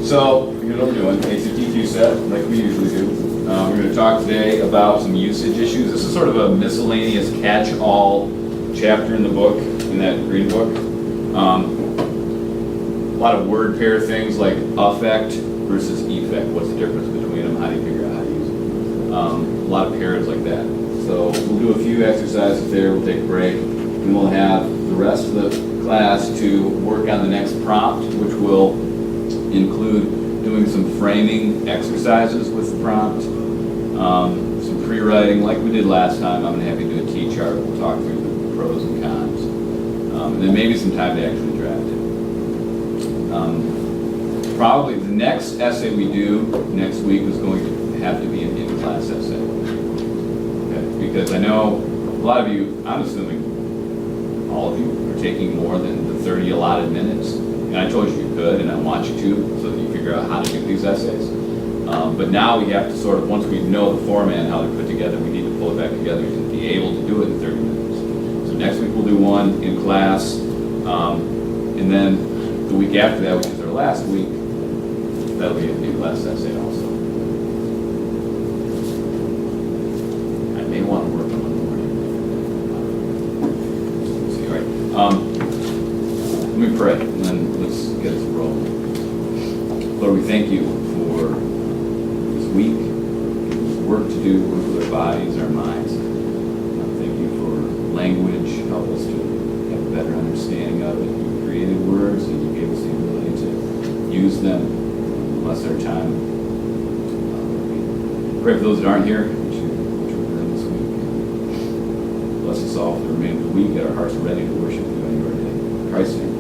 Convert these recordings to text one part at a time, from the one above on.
So, here's what we're doing, ACTQ set, like we usually do. We're going to talk today about some usage issues. This is sort of a miscellaneous catch-all chapter in the book, in that green book. A lot of word pair things like affect versus effect. What's the difference between them? How do you figure out how to use them? A lot of pairs like that. So we'll do a few exercises there, we'll take a break, and we'll have the rest of the class to work on the next prompt, which will include doing some framing exercises with the prompt, some pre-writing like we did last time. I'm going to have you do a T-chart. We'll talk through the pros and cons. And then maybe some time to actually draft it. Probably the next essay we do next week is going to have to be an in-class essay. Okay? Because I know a lot of you, I'm assuming all of you, are taking more than the 30 allotted minutes. And I told you you could, and I want you to, so that you figure out how to do these essays. But now we have to sort of, once we know the format and how they're put together, we need to pull it back together to be able to do it in 30 minutes. So next week we'll do one in class, and then the week after that, which is our last week, that'll be a in-class essay also. I may want to work on one more. See, all right. Let me pray, and then let's get us rolling. Lord, we thank you for this week, this work to do with our bodies, our minds. Thank you for language. Help us to have a better understanding of it. You created words, and you gave us the ability to use them. Bless our time. Pray for those that aren't here, which we're doing this week. Bless us all for the remainder of the week. Get our hearts ready to worship you on your day. In Christ's name.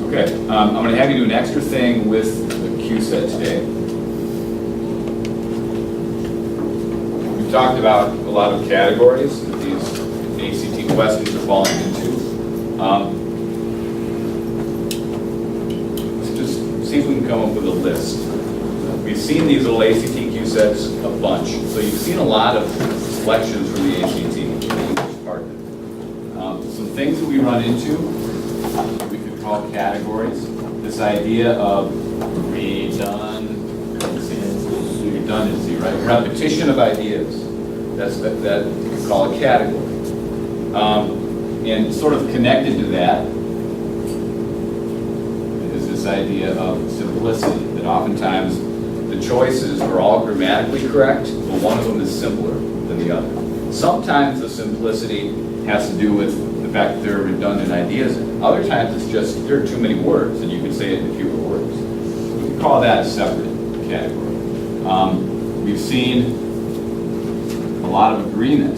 Okay, I'm going to have you do an extra thing with the Q set today. We've talked about a lot of categories that these ACT questions are falling into. Let's just see if we can come up with a list. We've seen these little ACT-Q sets a bunch, so you've seen a lot of selections from the ACT English part of it. Some things that we run into, we could call categories. This idea of redundancy, right? Repetition of ideas. That we could call a category. And sort of connected to that is this idea of simplicity, that oftentimes the choices are all grammatically correct, but one of them is simpler than the other. Sometimes the simplicity has to do with the fact that there are redundant ideas in it. Other times it's just there are too many words and you can say it in fewer words. So we can call that a separate category. We've seen a lot of agreement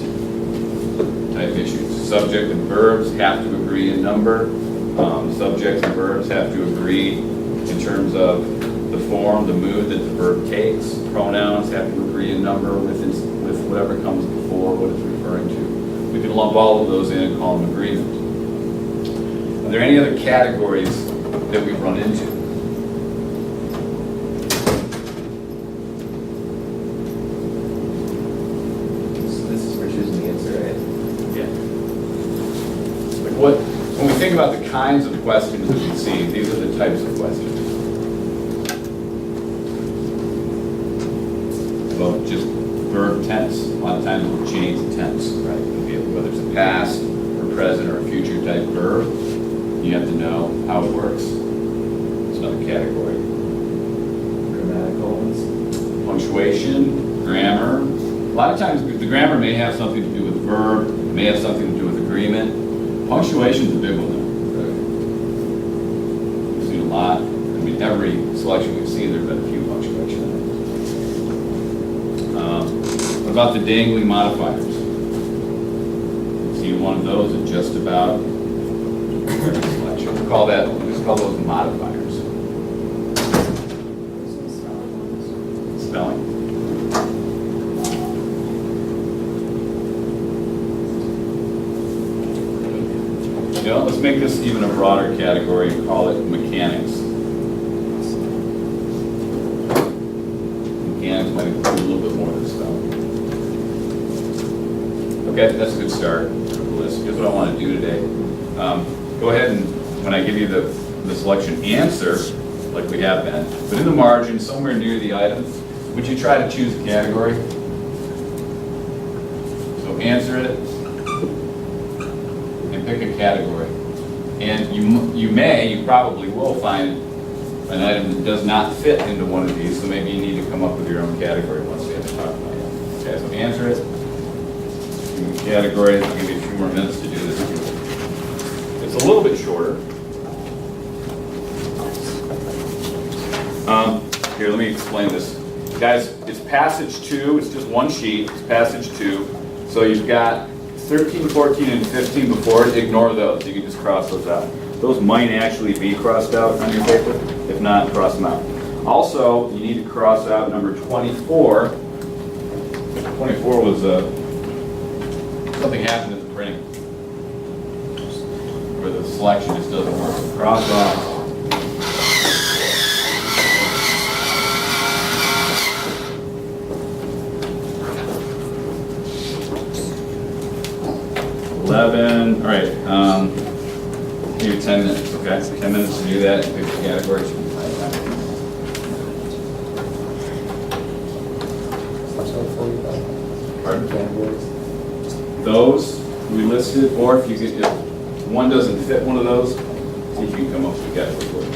type issues. Subject and verbs have to agree in number. Subjects and verbs have to agree in terms of the form, the mood that the verb takes. Pronouns have to agree in number with whatever comes before what it's referring to. We can lump all of those in and call them agreement. Are there any other categories that we've run into? So this is for choosing the answer, right? Yeah. Like when we think about the kinds of questions that we see, these are the types of questions. Well, just verb tense. A lot of times we'll change the tense, right? Whether it's a past or present or a future type verb, you have to know how it works. It's another category. Grammaticals. Punctuation, grammar. A lot of times the grammar may have something to do with verb, it may have something to do with agreement. Punctuation is a big one though. We've seen a lot. I mean, every selection we've seen, there have been a few punctuation items. What about the dangling modifiers? See one of those in just about every selection. We'll call those modifiers. Spelling. You know, let's make this even a broader category and call it mechanics. Mechanics might include a little bit more than spelling. Okay, that's a good start for the list. Here's what I want to do today. Go ahead and, when I give you the selection answer, like we have been. But in the margin, somewhere near the item, would you try to choose a category? So answer it and pick a category. And you probably will find an item that does not fit into one of these, so maybe you need to come up with your own category once we have to talk about it. Okay, so answer it. Give me categories. I'll give you a few more minutes to do this. It's a little bit shorter. Here, let me explain this. Guys, it's passage 2, it's just one sheet, it's passage 2. So you've got 13, 14, and 15 before it, ignore those, you can just cross those out. Those might actually be crossed out on your paper, if not, cross them out. Also, you need to cross out number 24. 24 was, something happened at the printing, where the selection just doesn't work. So cross off. All right, give you 10 minutes, okay? So 10 minutes to do that, and pick the categories. Pardon? Those we listed, or if you could, if one doesn't fit one of those, see if you can come up with a category for it.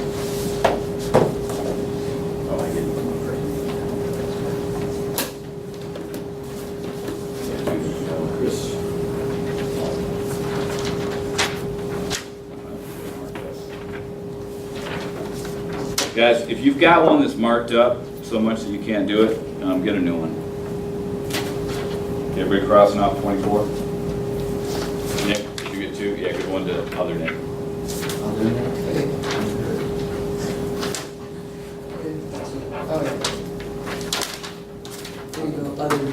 Oh, I get it. Chris. Guys, if you've got one that's marked up so much that you can't do it, get a new one. Everybody crossing off 24? Nick, did you get 2? Yeah, good one to other Nick. Oh, yeah. There you go, other than.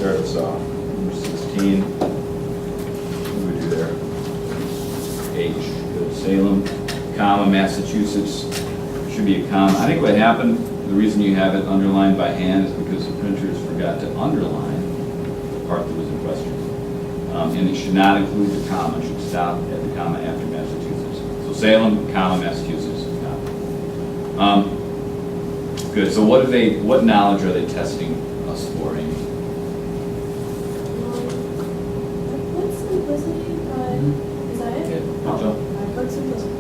start us off. Number 16. What do we do there? H. Go to Salem, comma, Massachusetts. Should be a comma. I think what happened, the reason you have it underlined by hand is because the printers forgot to underline the part that was in question. And it should not include the comma. It should stop at the comma after Massachusetts. So Salem, comma, Massachusetts, comma. Good. So what knowledge are they testing us for, Amy? What's simplicity? Is that it? Good job. What's simplicity?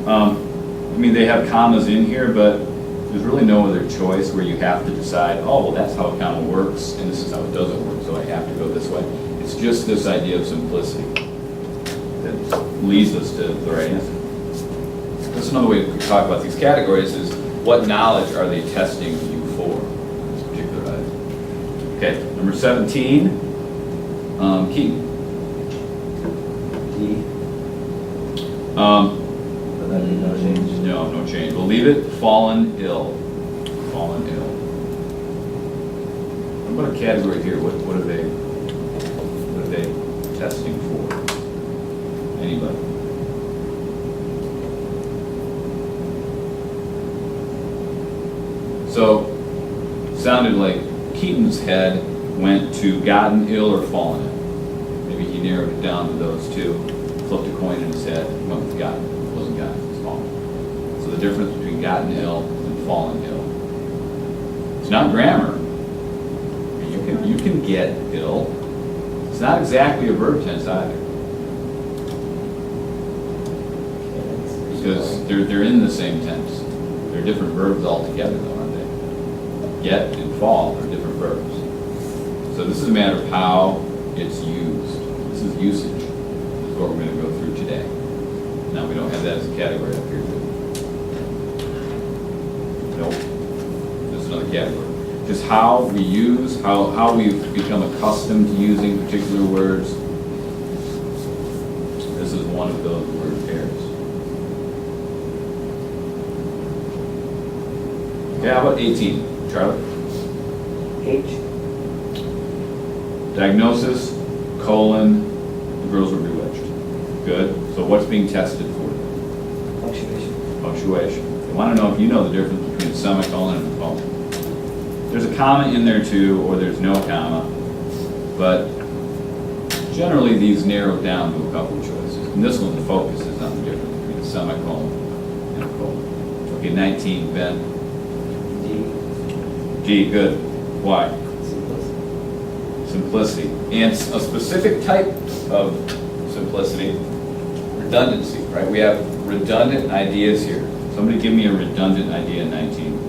I mean, they have commas in here, but there's really no other choice where you have to decide, oh, well, that's how a comma works, and this is how it doesn't work, so I have to go this way. It's just this idea of simplicity that leads us to the right answer. That's another way we talk about these categories is what knowledge are they testing you for in this particular item? Okay, number 17, Keaton. D, Um, but that'd be no change. No change. We'll leave it fallen ill. Fallen ill. What about a category here? What are they testing for? Anybody? So, sounded like Keaton's head went to gotten ill or fallen ill. Maybe he narrowed it down to those two, flipped a coin in his head, went with gotten. It wasn't gotten, it was fallen. So the difference between gotten ill and fallen ill. It's not grammar. You can get ill. It's not exactly a verb tense either. Because they're in the same tense. They're different verbs altogether though, aren't they? Get and fall are different verbs. So this is a matter of how it's used. This is usage. This is what we're going to go through today. Now we don't have that as a category up here. Nope. This is another category. Just how we use, how we've become accustomed to using particular words. This is one of those word pairs. Okay, how about 18? Charlie? H, Diagnosis, colon, the girls were bewitched. Good. So what's being tested for? punctuation. Punctuation. They want to know if you know the difference between a semicolon and a colon. There's a comma in there too, or there's no comma, but generally these narrow down to a couple of choices. And this one, the focus is on the difference between a semicolon and a colon. Okay, 19, Ben. D, G, good. Why? simplicity. Simplicity. And a specific type of simplicity, redundancy, right? We have redundant ideas here. Somebody give me a redundant idea in 19.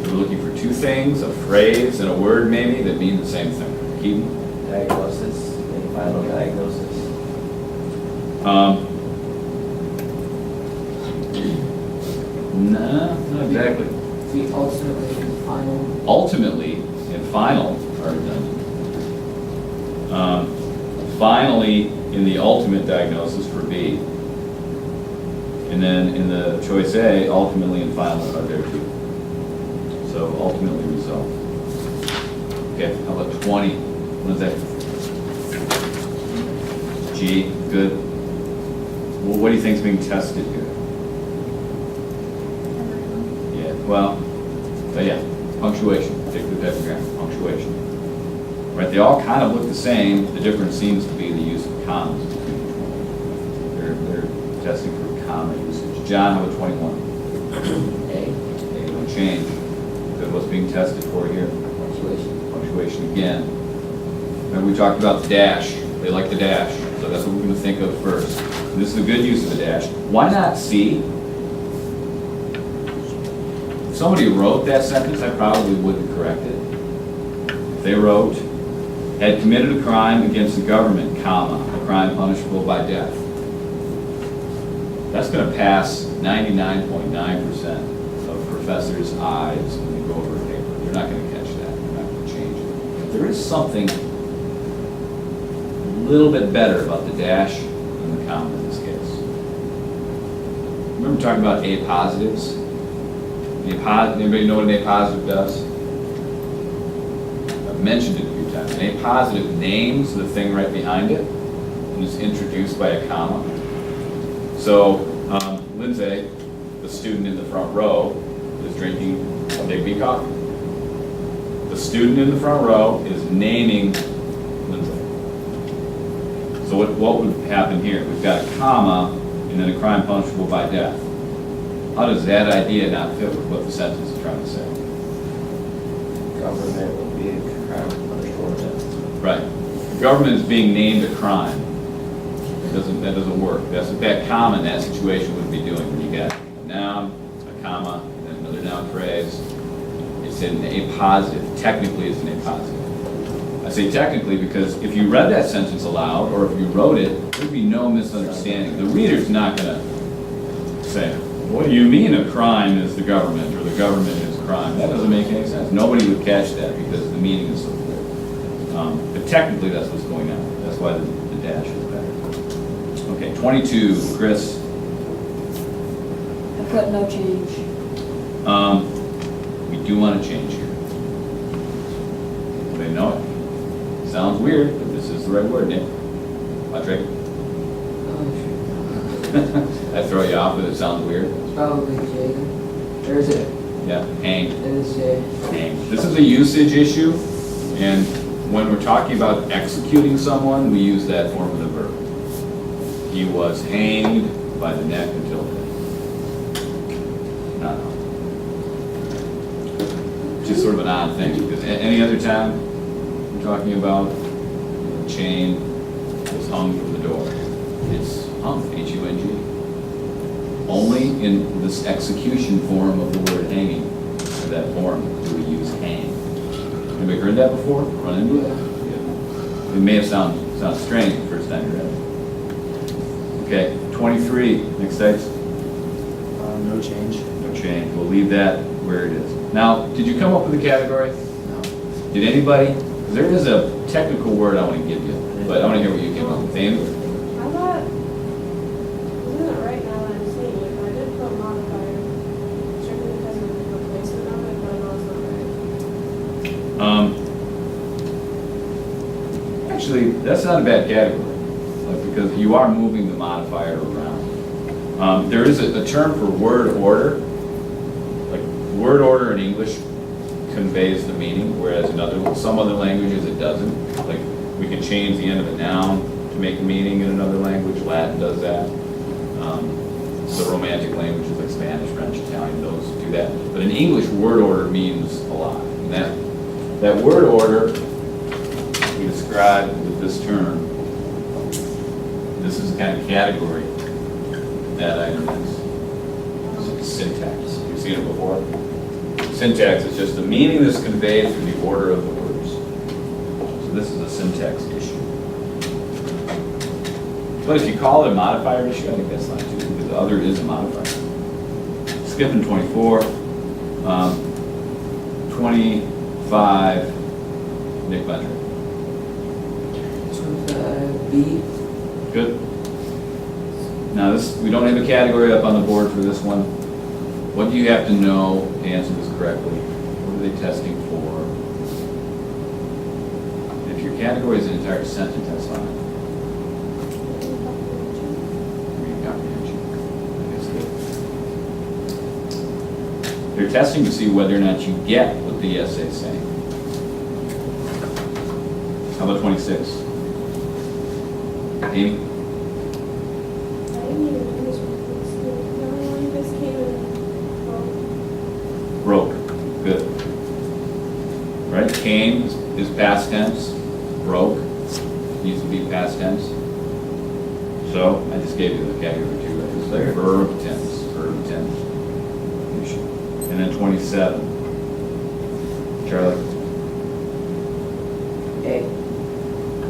We're looking for two things, a phrase and a word maybe, that mean the same thing. Keaton? Diagnosis and final diagnosis. Nah, not exactly. The ultimately and final. Ultimately and final are redundant. Finally, in the ultimate diagnosis for B. And then in the choice A, ultimately and final are there too. So ultimately resolved. Okay, how about 20? What is that? G, good. Well, what do you think is being tested here? Yeah, well, but yeah, punctuation, particularly type of grammar, punctuation. Right, they all kind of look the same. The difference seems to be the use of commas between each one. They're testing for comma usage. John, how about 21? A. No change. Good, what's being tested for here? Punctuation. Punctuation again. Remember we talked about the dash. They like the dash, so that's what we're going to think of first. And this is a good use of the dash. Why not C? If somebody wrote that sentence, I probably wouldn't correct it. If they wrote, had committed a crime against the government, comma, a crime punishable by death. That's going to pass 99.9% of professors' eyes when they go over a paper. They're not going to catch that. They're not going to change it. There is something a little bit better about the dash than the comma in this case. Remember talking about A positives? Anybody know what an A positive does? I've mentioned it a few times. An A positive names the thing right behind it and is introduced by a comma. So Lindsay, the student in the front row, is drinking a Big B coffee. The student in the front row is naming Lindsay. So what would happen here? We've got a comma and then a crime punishable by death. How does that idea not fit with what the sentence is trying to say? Government will be a crime punishable by death. Right. The government is being named a crime. That doesn't work. That's what that comma in that situation would be doing. When you got a noun, a comma, and then another noun phrase. It's an A positive. Technically, it's an A positive. I say technically because if you read that sentence aloud, or if you wrote it, there'd be no misunderstanding. The reader's not going to say, what do you mean a crime is the government, or the government is a crime? That doesn't make any sense. Nobody would catch that because the meaning is so clear. But technically, that's what's going on. That's why the dash is better. Okay, 22, Chris. I put no change. We do want to change here. They know it. Sounds weird, but this is the right word, Nick. Patrick? Oh, I throw you off, but it sounds weird. it's probably J. Or is it? Yeah, hang. It is J. Hang. This is a usage issue, and when we're talking about executing someone, we use that form of the verb. He was hanged by the neck until death. No. Just sort of an odd thing, because any other time we're talking about the chain was hung from the door. It's hung, H-U-N-G. Only in this execution form of the word hanging, or that form, do we use hang. Anybody heard that before? Run into it? Yeah. It may have sounded strange the first time you read it. Okay, 23, next stage. No change. No change. We'll leave that where it is. Now, did you come up with a category? No. Did anybody? 'Cause there is a technical word I want to give you, but I want to hear what you came up with. Amy? I thought, isn't it right now that I'm seeing it, but I did put modifier, strictly because of the replacement of it, but I know it's not right. Actually, that's not a bad category, because you are moving the modifier around. There is a term for word order. Like, word order in English conveys the meaning, whereas in some other languages it doesn't. Like, we can change the end of a noun to make a meaning in another language. Latin does that. The romantic languages like Spanish, French, Italian, those do that. But in English, word order means a lot. And that word order we describe with this term. This is the kind of category that item is. It's syntax. You've seen it before? Syntax is just the meaning that's conveyed through the order of the words. So this is a syntax issue. But if you call it a modifier issue, I think that's fine too, because the other is a modifier. Skipping 24. 25, Nick Bender. 25B. Good. Now we don't have a category up on the board for this one. What do you have to know to answer this correctly? What are they testing for? If your category is an entire sentence, that's fine. Reading comprehension. That's good. They're testing to see whether or not you get what the essay is saying. How about 26? Amy? I didn't even do this one, the only one you guys came in, Broke. Good. Right? Came is past tense. Broke needs to be past tense. So I just gave you the category too. Right? It's like verb tense. Verb tense. And then 27. Charlie. A.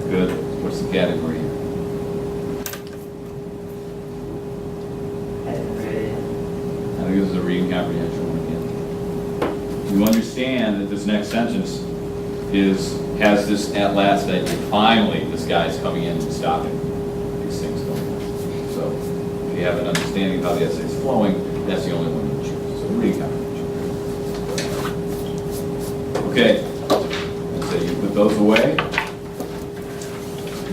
Good. What's the category here? I think this is a reading comprehension one again. You understand that this next sentence has this at last idea. Finally, this guy's coming in and stopping these things going on. So if you have an understanding of how the essay is flowing, that's the only one you choose. So reading comprehension. Okay. So you put those away.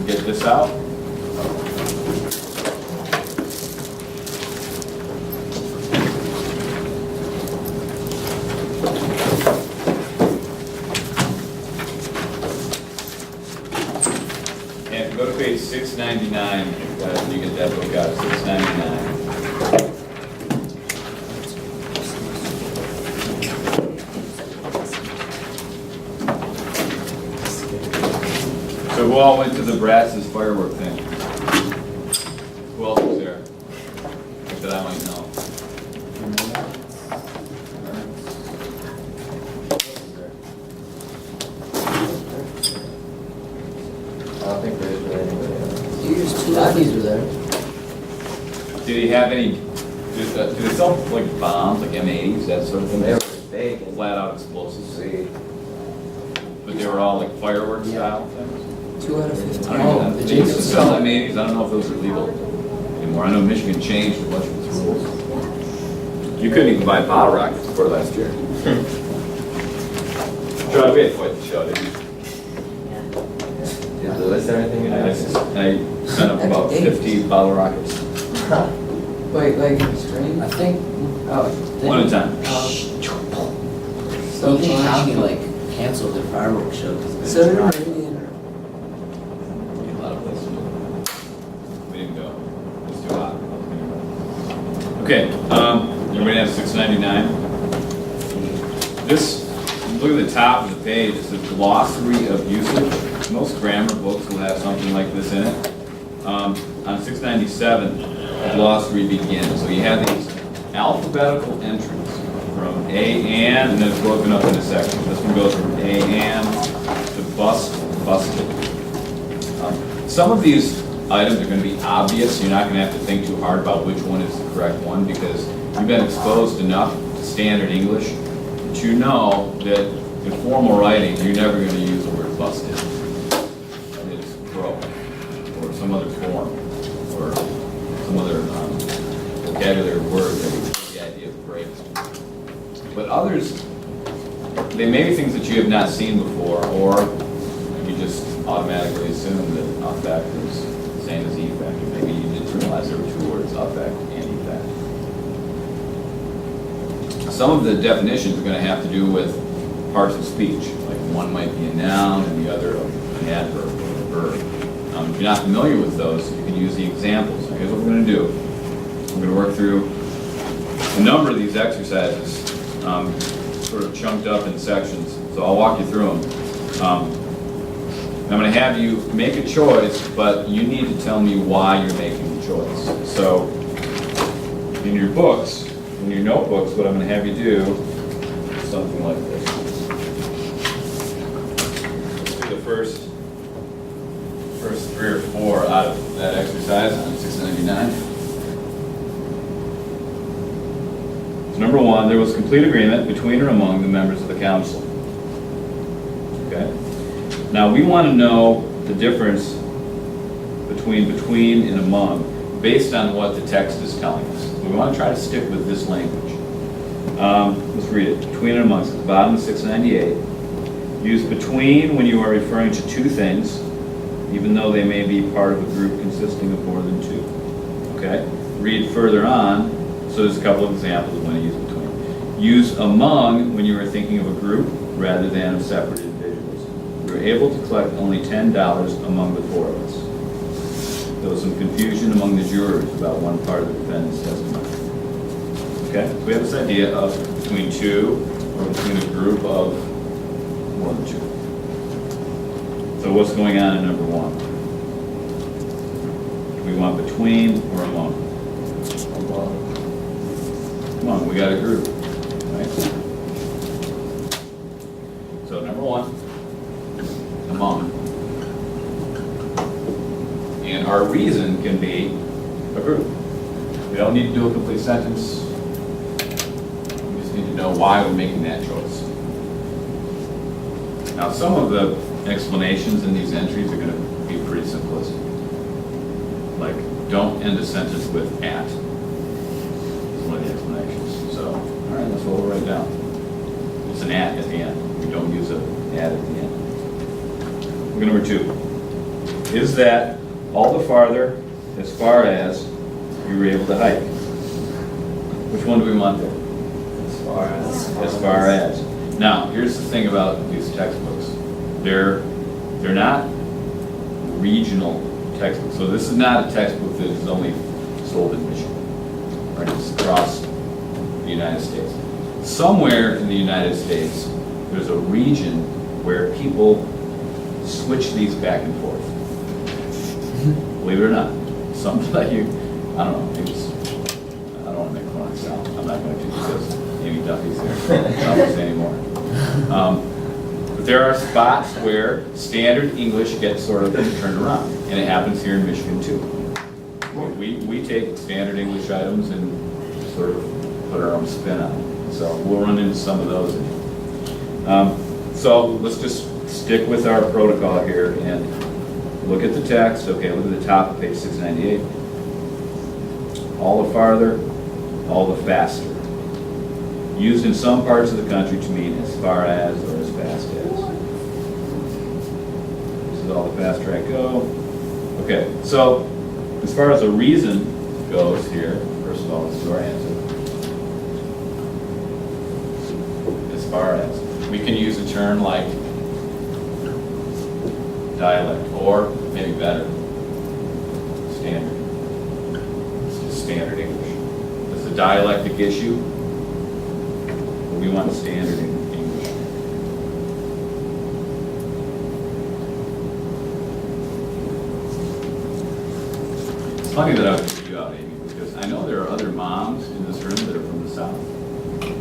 Get this out. And go to page 699, when you get that book out, 699. So who all went to the Brazos firework thing? Who else was there? That I might know. I don't think there's really anybody else. You just two lefties were there. Did he have any, did it sell like bombs, like M80s, that sort of thing? They were big and Flat out explosives, see. but they were all like fireworks Yeah. style things? 2 out of 15. I don't know, the they used to Jacobs sell sell. M80s, I don't know if those are legal anymore. I know Michigan changed a bunch of its rules. You couldn't even buy bottle rockets before last year. Charlie, we had quite the show, didn't we? Did Lewis have anything in I there? sent up about 50 bottle rockets, Wait, like string? I think, Oh. one at a time. So Lee County fun. like canceled their fireworks show because of So did it. Meridian. A lot of places. We didn't go. It's too hot. Okay, everybody have 699? This, look at the top of the page, it's a glossary of usage. Most grammar books will have something like this in it. On 697, the glossary begins. So you have these alphabetical entries from A and then it's broken up into sections. This one goes from A and to busted. Some of these items are going to be obvious. You're not going to have to think too hard about which one is the correct one because you've been exposed enough to standard English that you know that in formal writing, you're never going to use the word busted. It's broke, or some other form, or some other vocabulary word that would give the idea of break. But others, they may be things that you have not seen before, or you just automatically assume that affect is the same as effect. Maybe you didn't realize there were two words, affect and effect. Some of the definitions are going to have to do with parts of speech, like one might be a noun and the other an adverb or a verb. If you're not familiar with those, you can use the examples. Here's what we're going to do. We're going to work through a number of these exercises, sort of chunked up in sections. So I'll walk you through them. I'm going to have you make a choice, but you need to tell me why you're making the choice. So in your books, in your notebooks, what I'm going to have you do is something like this. Let's do the first 3 or 4 out of that exercise on 699. So number 1, there was complete agreement between or among the members of the council. Okay? Now we want to know the difference between and among based on what the text is telling us. We want to try to stick with this language. Let's read it. Between and among, at the bottom of 698. Use between when you are referring to two things, even though they may be part of a group consisting of more than two. Okay? Read further on. So there's a couple of examples of when to use between. Use among when you are thinking of a group rather than of separate individuals. We were able to collect only $10 among the 4 of us. There was some confusion among the jurors about one part of the defendant's testimony. Okay? So we have this idea of between two or between a group of more than two. So what's going on in number 1? We want between or among? Among, we got a group, right? So number 1, among. And our reason can be a group. We don't need to do a complete sentence. We just need to know why we're making that choice. Now, some of the explanations in these entries are going to be pretty simplistic. Like, don't end a sentence with at. It's one of the explanations. So, all right, that's what we'll write down. It's an at the end. We don't use an at the end. Look at number 2. Is that all the farther as far as you were able to hike? Which one do we want there? As far as. As far as. Now, here's the thing about these textbooks. They're not regional textbooks. So this is not a textbook that is only sold in Michigan. Right? It's across the United States. Somewhere in the United States, there's a region where people switch these back and forth. Believe it or not. Something like you, I don't know, maybe it's, I don't want to make fun of myself. I'm not going to because Amy Duffy's there. I don't say anymore. But there are spots where standard English gets sort of turned around, and it happens here in Michigan too. We take standard English items and sort of put our own spin on it. So we'll run into some of those. So let's just stick with our protocol here and look at the text. Okay, look at the top of page 698. All the farther, all the faster. Used in some parts of the country to mean as far as or as fast as. This is all the faster I go. Okay, so as far as a reason goes here, first of all, let's do our answer. As far as. We can use a term like dialect, or maybe better, standard. It's just standard English. It's a dialectic issue. We want standard English. It's funny that I would pick you out, Amy, because I know there are other moms in this room that are from the South.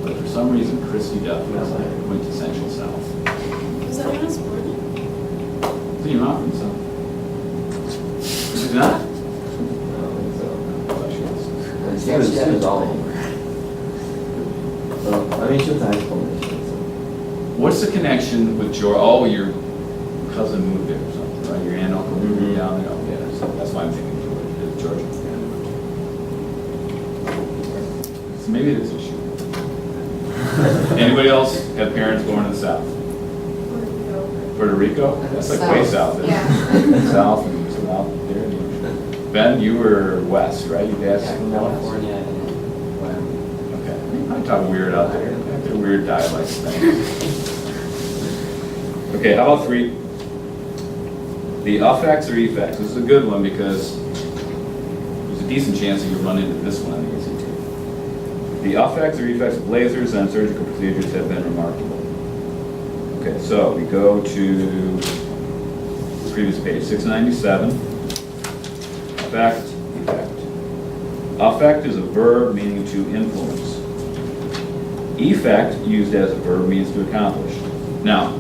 But for some reason, Christy Duffy is like quintessential South. Is that when I was born? Isn't your mom from the South? She's not? I don't I thought she was. think so. She was all over. So, I mean, she was a high school Michigan, so. What's the connection with Georgia? Oh, your cousin moved there or something, right? Your aunt and uncle moved down there? Oh, yeah, so that's why I'm thinking Georgia. So maybe it is a issue. Anybody else have parents born in the South? Puerto Rico? That's like way south, isn't it? Yeah. South and south there. Ben, you were west, right? Your dad's Yeah, from the west? California and Wyoming. Okay. I talk weird out there. They're weird dialects things. Okay, how about 3? The affects or effects. This is a good one because there's a decent chance that you'll run into this one on the ACT. The affects or effects of lasers and surgical procedures have been remarkable. Okay, so we go to the previous page, 697. Affect, effect. Affect is a verb meaning to influence. Effect, used as a verb, means to accomplish. Now,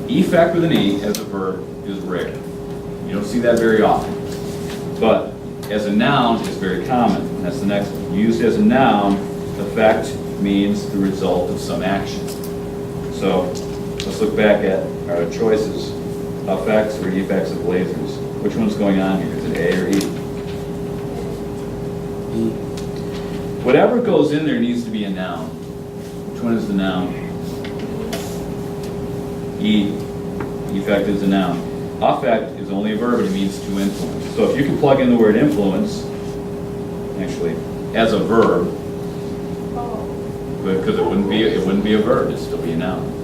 effect with an E as a verb is rare. You don't see that very often. But as a noun, it's very common. And that's the next one. Used as a noun, effect means the result of some action. So let's look back at our choices. Affects or effects of lasers. Which one's going on here? Is it A or E? E. Whatever goes in there needs to be a noun. Which one is the noun? E. Effect is a noun. Affect is only a verb and it means to influence. So if you can plug in the word influence, actually, as a verb, Oh. because it wouldn't be a verb, it'd still be a noun.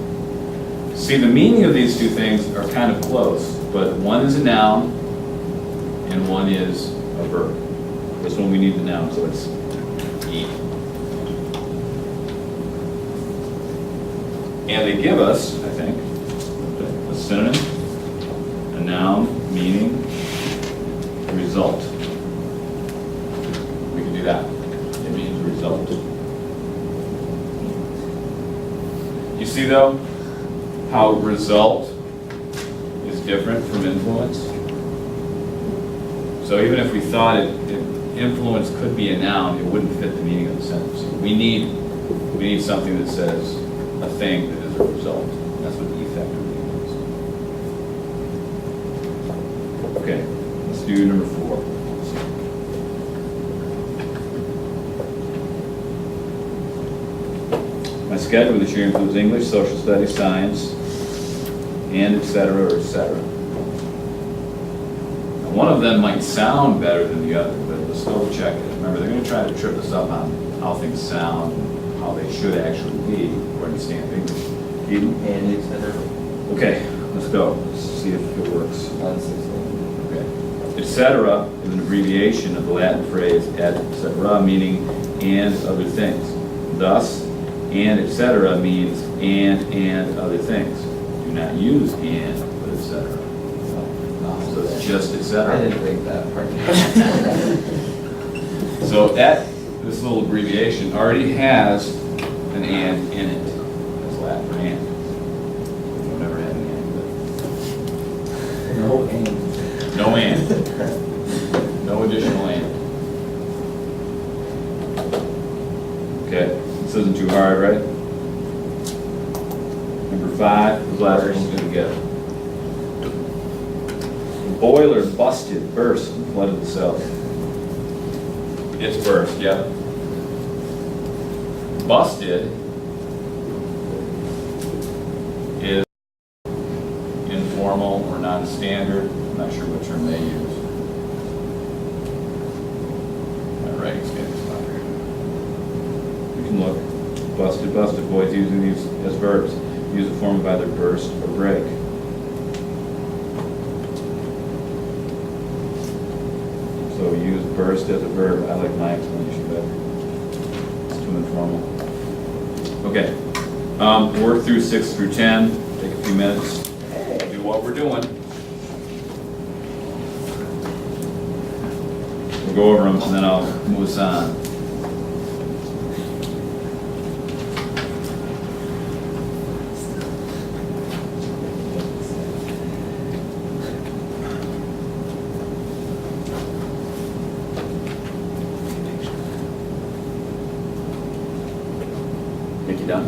See, the meaning of these two things are kind of close, but one is a noun and one is a verb. This one we need the noun, so it's E. And they give us, I think, a synonym, a noun, meaning, result. We can do that. It means result. You see, though, how result is different from influence? So even if we thought influence could be a noun, it wouldn't fit the meaning of the sentence. We need something that says a thing that is a result. That's what the effect really means. Okay, let's do number 4. My schedule this year includes English, social studies, science, and et cetera, or et cetera. Now, one of them might sound better than the other, but let's double check it. Remember, they're gonna try to trip us up on how things sound, and how they should actually be, according to standard English. Eden? And et cetera. Okay, let's go, let's see if it works. That's 16. Okay. Et cetera is an abbreviation of the Latin phrase et cetera, meaning and other things. Thus, and et cetera means and other things. Do not use and, but et cetera. So it's just et I cetera. didn't think that part. So this little abbreviation already has an and in it. That's Latin for and. We've never had an and, No and. but no and. No additional and. Okay, this isn't too hard, right? Number 5, the last one's gonna get it. The boiler busted, burst, and flooded the cells. It's burst, yep. Busted is informal or non-standard. I'm not sure what term they use. My writing's getting sloppy. You can look. Busted, busted. Boys using these as verbs. Use a form of either burst or break. So use burst as a verb. I like my explanation better. It's too informal. Okay. Work through 6 through 10. Take a few minutes. Do what we're doing. We'll go over them and then I'll move us on. Think you done?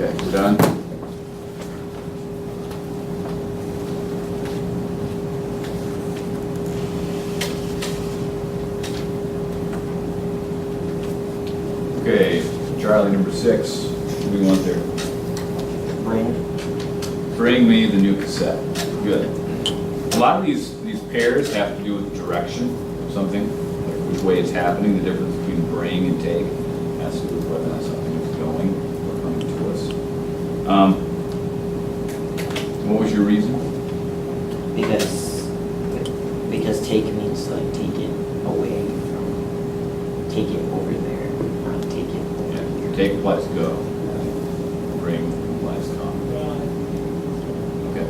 Okay, we're done? Okay, Charlie, number 6, what do we want there? Bring me the new cassette. Good. A lot of these pairs have to do with direction of something, like which way it's happening, the difference between bring and take has to do with whether or not something is going or coming to us. What was your reason? Because take means like take it away from, take it over there, not take it over Yeah, here. take implies go. Bring implies come. Okay.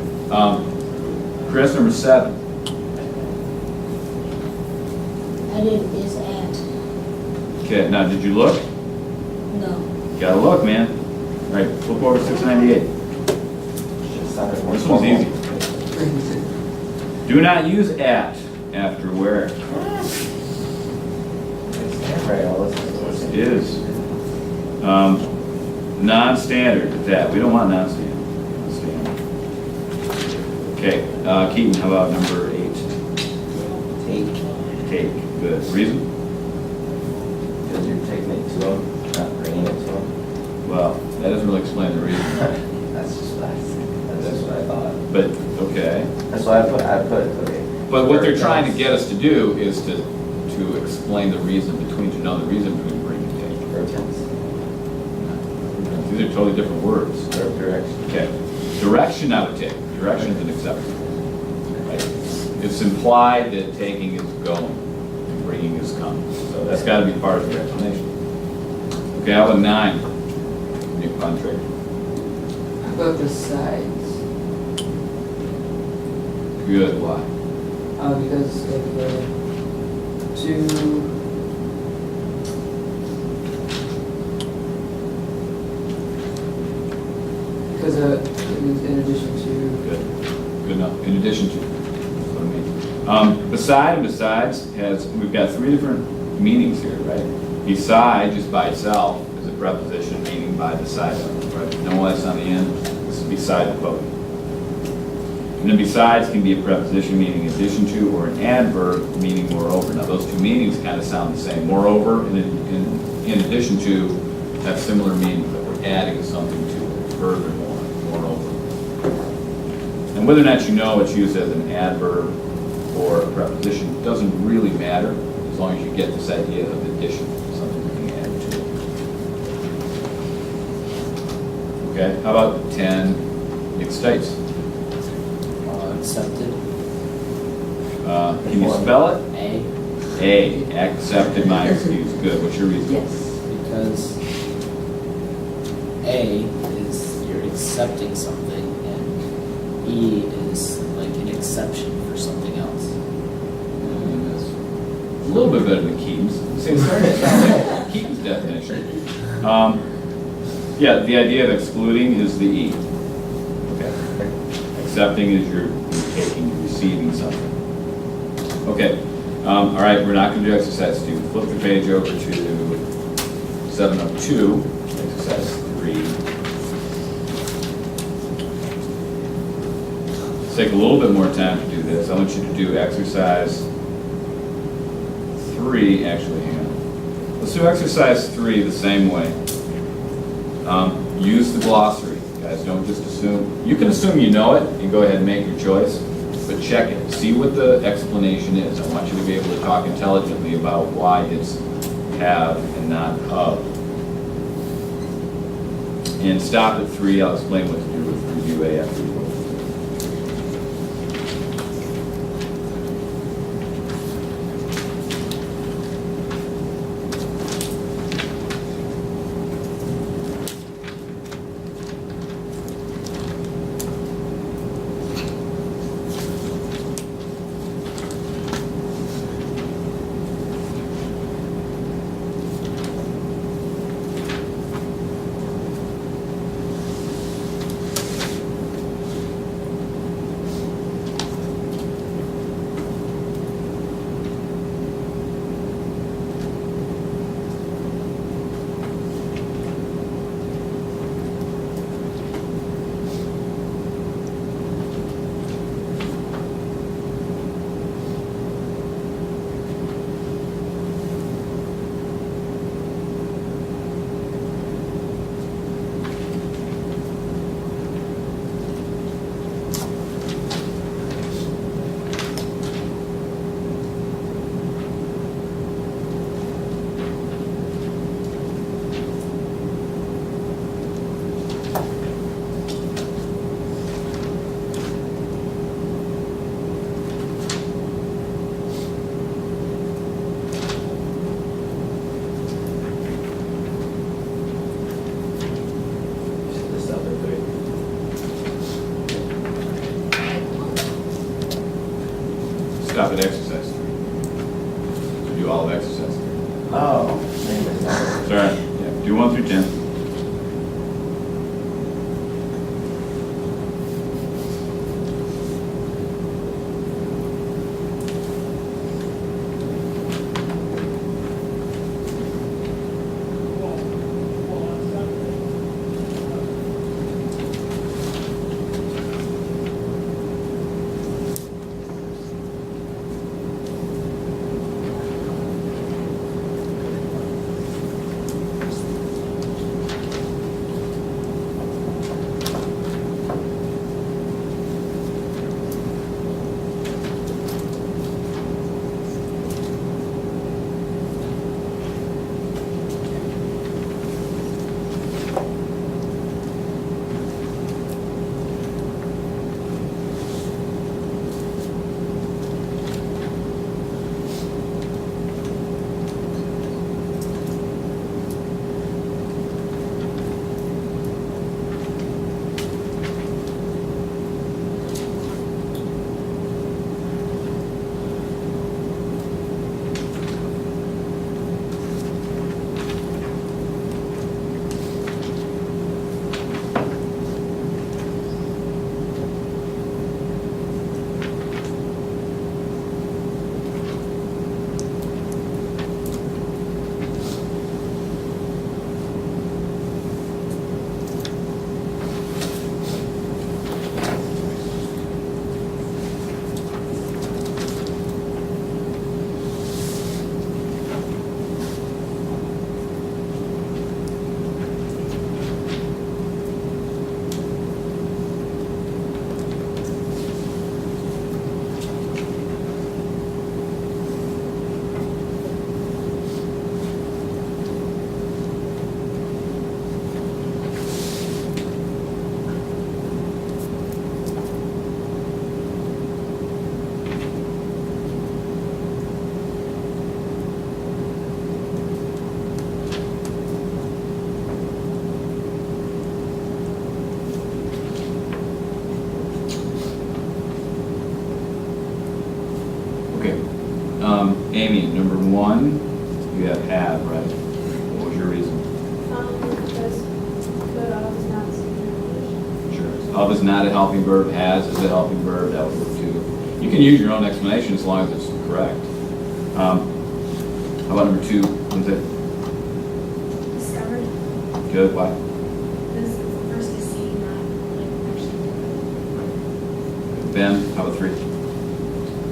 Chris, number 7. Edit is at. Okay, now did you look? No. Gotta look, man. All right, flip over to 698. This one's easy. Do not use at after where. It is. Non-standard is that. We don't want non-standard. Standard. Okay, Keaton, how about number 8? Take. Good. Reason? Because you're taking it to them, not bringing it to them. Well, that doesn't really explain the reason. That's just what I thought. But, okay. That's why I put, okay. But what they're trying to get us to do is to explain the reason between, to know the reason between bring and take. Verb tense. These are totally different words. Verb direction. Okay. Direction, not a take. Direction is an exception. Right? It's implied that taking is going and bringing is coming. So that's got to be part of your explanation. Okay, how about 9? New contract. How about the sides? Good. Why? Because of the two. Because it means in addition to. Good. Good enough. In addition to. That's what I mean. Beside and besides we've got 3 different meanings here, right? Beside, just by itself, is a preposition meaning by the side of, right? No S on the end. This is beside the boat. And then besides can be a preposition meaning in addition to, or an adverb meaning moreover. Now those 2 meanings kind of sound the same. Moreover and in addition to have similar meanings, but we're adding something to it. Furthermore, moreover. And whether or not you know it's used as an adverb or a preposition doesn't really matter as long as you get this idea of addition, something being added to it. Okay, how about 10 mixed states? Accepted. Can you spell it? A. Accepted my excuse. Good. What's your reason? Because A is you're accepting something, and E is like an exception for something else. And that's a little bit better than Keaton's. See, it's starting to sound like Keaton's definition. Yeah, the idea of excluding is the E. Okay. Accepting is you're taking, you're receiving something. Okay. All right, we're not going to do exercise 2. Flip the page over to 702, exercise 3. Let's take a little bit more time to do this. I want you to do exercise 3, actually, hang on. Let's do exercise 3 the same way. Use the glossary. Guys, don't just assume. You can assume you know it and go ahead and make your choice, but check it. See what the explanation is. I want you to be able to talk intelligently about why it's have and not of. And stop at 3. I'll explain what to do with review A after you. Stop at exercise 3. So do all of exercise 3. Oh, maybe it's not. Sorry, yeah, do 1 through 10. Amy, number 1, you have, right? What was your reason? Because good of is not speaking English. Sure. Of is not a helping verb, has is a helping verb, that would work too. You can use your own explanation as long as it's correct. How about number 2? What's it? Discovered. Good, why? This first is C, not like actually. Ben, how about 3?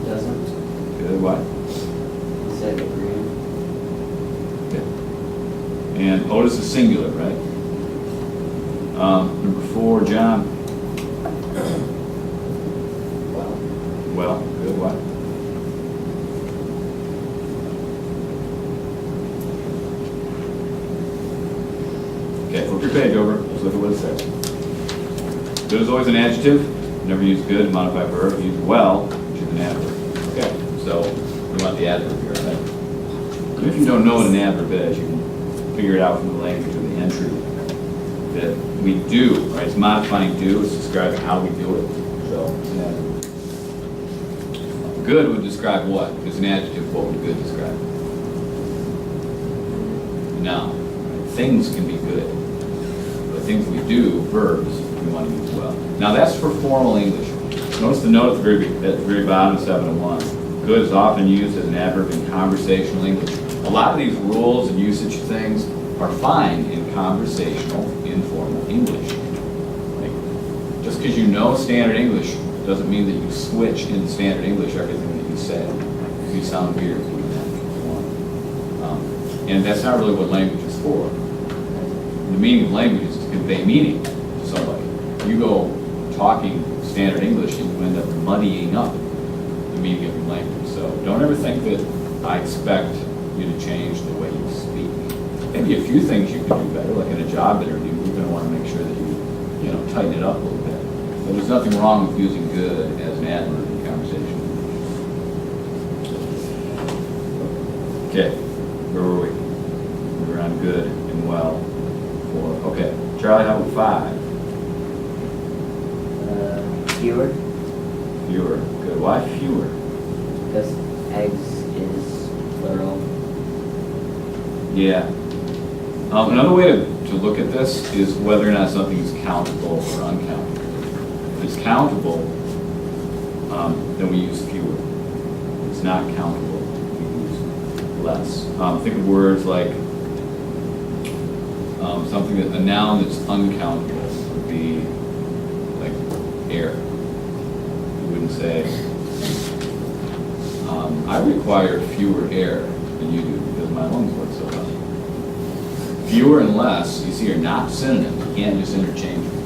Doesn't. Good, why? Said agree. Okay. And Otis is singular, right? Number 4, John. Well. Well, good, why? Okay, flip your page over. Let's look at what it says. Good is always an adjective. Never use good to modify verb. Use well, which is an adverb. Okay, so we want the adverb here, right? And if you don't know what an adverb is, you can figure it out from the language of the entry that we do, right? It's modifying do, it's describing how we do it. So it's an adverb. Good would describe what? If it's an adjective, what would good describe? Noun. Things can be good. But things we do, verbs, we want to use well. Now that's for formal English. Notice the note at the very bottom of 701. Good is often used as an adverb in conversational English. A lot of these rules and usage things are fine in conversational, informal English. Like, just because you know standard English doesn't mean that you switch in standard English everything that you say. You sound weird doing that if you want. And that's not really what language is for. The meaning of language is to convey meaning to somebody. You go talking standard English and you end up muddying up the meaning of your language. So don't ever think that I expect you to change the way you speak. Maybe a few things you can do better, like in a job interview, you're going to want to make sure that you tighten it up a little bit. But there's nothing wrong with using good as an adverb in conversation. Okay, where were we? We were on good and well. 4. Okay, Charlie, how about 5? Fewer. Fewer. Good. Why fewer? because eggs is plural. Yeah. Another way to look at this is whether or not something is countable or uncountable. If it's countable, then we use fewer. If it's not countable, we use less. Think of words like something that, a noun that's uncountable would be like air. You wouldn't say, I require fewer air than you do because my lungs work so well. Fewer and less, you see, are not synonyms. You can't just interchange them.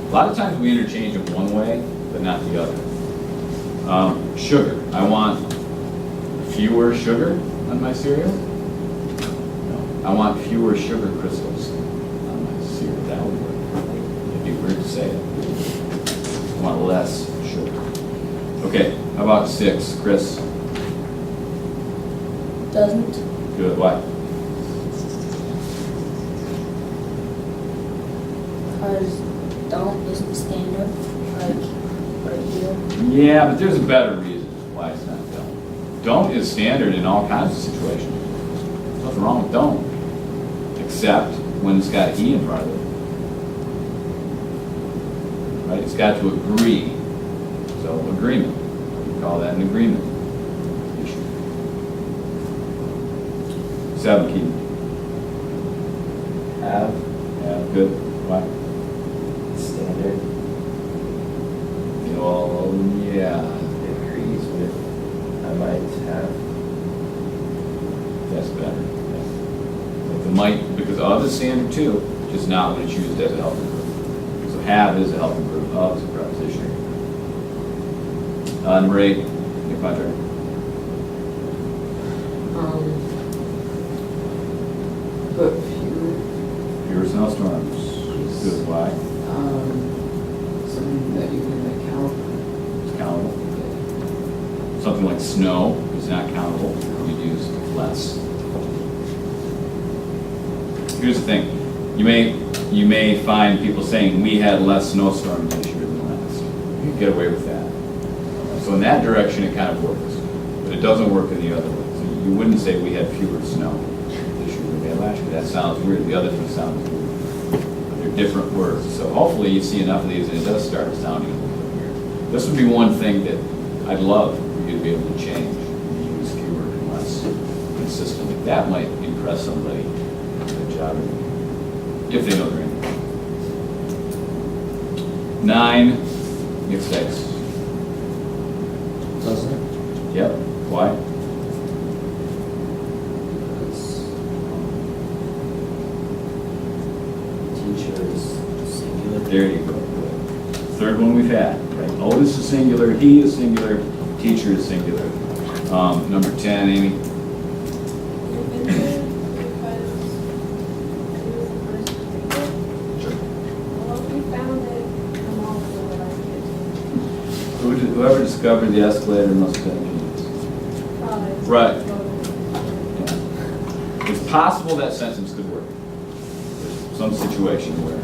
A lot of times we interchange them one way, but not the other. Sugar. I want fewer sugar on my cereal. No. I want fewer sugar crystals on my cereal. That would work. It'd be weird to say it. I want less sugar. Okay, how about 6, Chris? Doesn't. Good, why? Because don't isn't standard, like right here. Yeah, but there's a better reason why it's not don't. Don't is standard in all kinds of situations. There's nothing wrong with don't, except when it's got E in front of it. Right, it's got to agree. So agreement, we call that an agreement issue. 7, Keaton. Have, Yeah, good. Why? standard, Well, yeah, agrees with, I might have. that's better. But the might, because of is standard too, just not when it's used as a helping verb. So have is a helping verb, of is a preposition. Number 8, your contract. But fewer, Fewer snowstorms. Good, why? something that you can account. It's countable. Something like snow is not countable, you'd use less. Here's the thing, you may find people saying, we had less snowstorms this year than last. You can get away with that. So in that direction, it kind of works, but it doesn't work in the other way. So you wouldn't say we had fewer snow this year than we had last year. That sounds weird, the other two sound weird. They're different words, so hopefully you see enough of these and it does start sounding a little bit weird. This would be one thing that I'd love for you to be able to change, and use fewer and less consistently. That might impress somebody. Good job, if they know their English. 9, get 6. Doesn't. Yep, why? Teacher is singular. There you go. Good. Third one we've had, right? Otis is singular, he is singular, teacher is singular. Number 10, Amy. Invented because he was the first to think it. Sure. Well, if we found it, I'm all for what I did. Whoever discovered the escalator must have been a genius. Product. Right. Yeah. It's possible that sentence could work. There's some situation where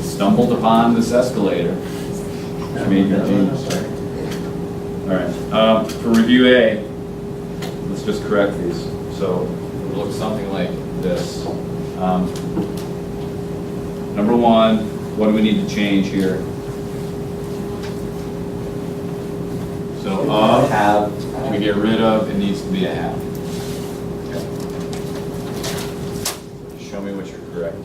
stumbled upon this escalator, which made your genius. All right, for review A, let's just correct these. So it looks something like this. Number 1, what do we need to change here? So of, Have, we get rid of, it needs to be a have. Show me what you're correct.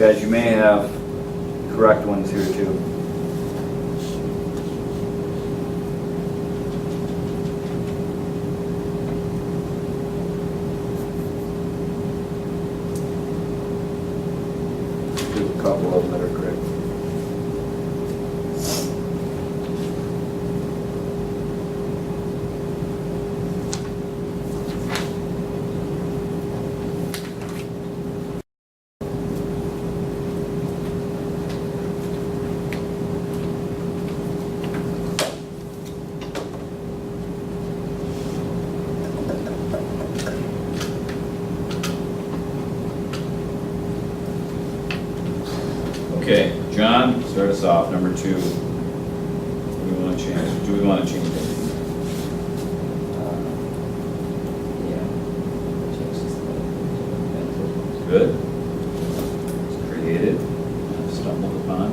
Guys, you may have correct ones here too. There's a couple of them that are correct. Okay, John, start us off, number 2. What do we want to change? Do we want to change anything? Yeah. Change this to Good. It's created, stumbled upon.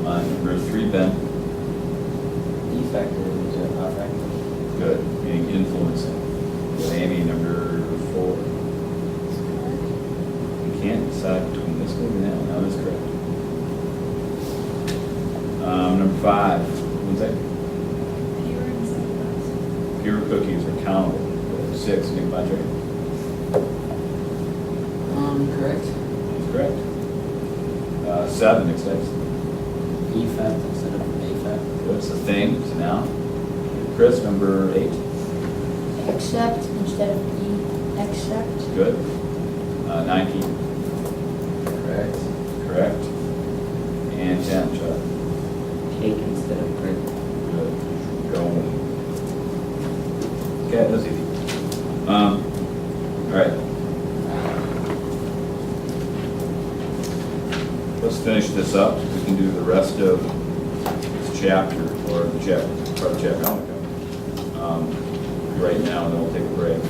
Number 3, Ben. defective or affected. Good, meaning influencing. Good, Amy, number 4. You can't decide between this one and that one. That is correct. Number 5, what's that? Fewer instead of less. Fewer cookies are countable. Good. 6, Nick Patrick. Correct. That's correct. 7, Nick Stites. Effect instead of affect. Good, it's a thing, it's a noun. Chris, number 8. Accept instead of accept. Good. 19. Correct. Correct. And 10, Chuck. Take instead of break. Good. Go. Okay, that's easy. All right. Let's finish this up. We can do the rest of this chapter, or the chapter, part of chapter, right now, and then we'll take a break.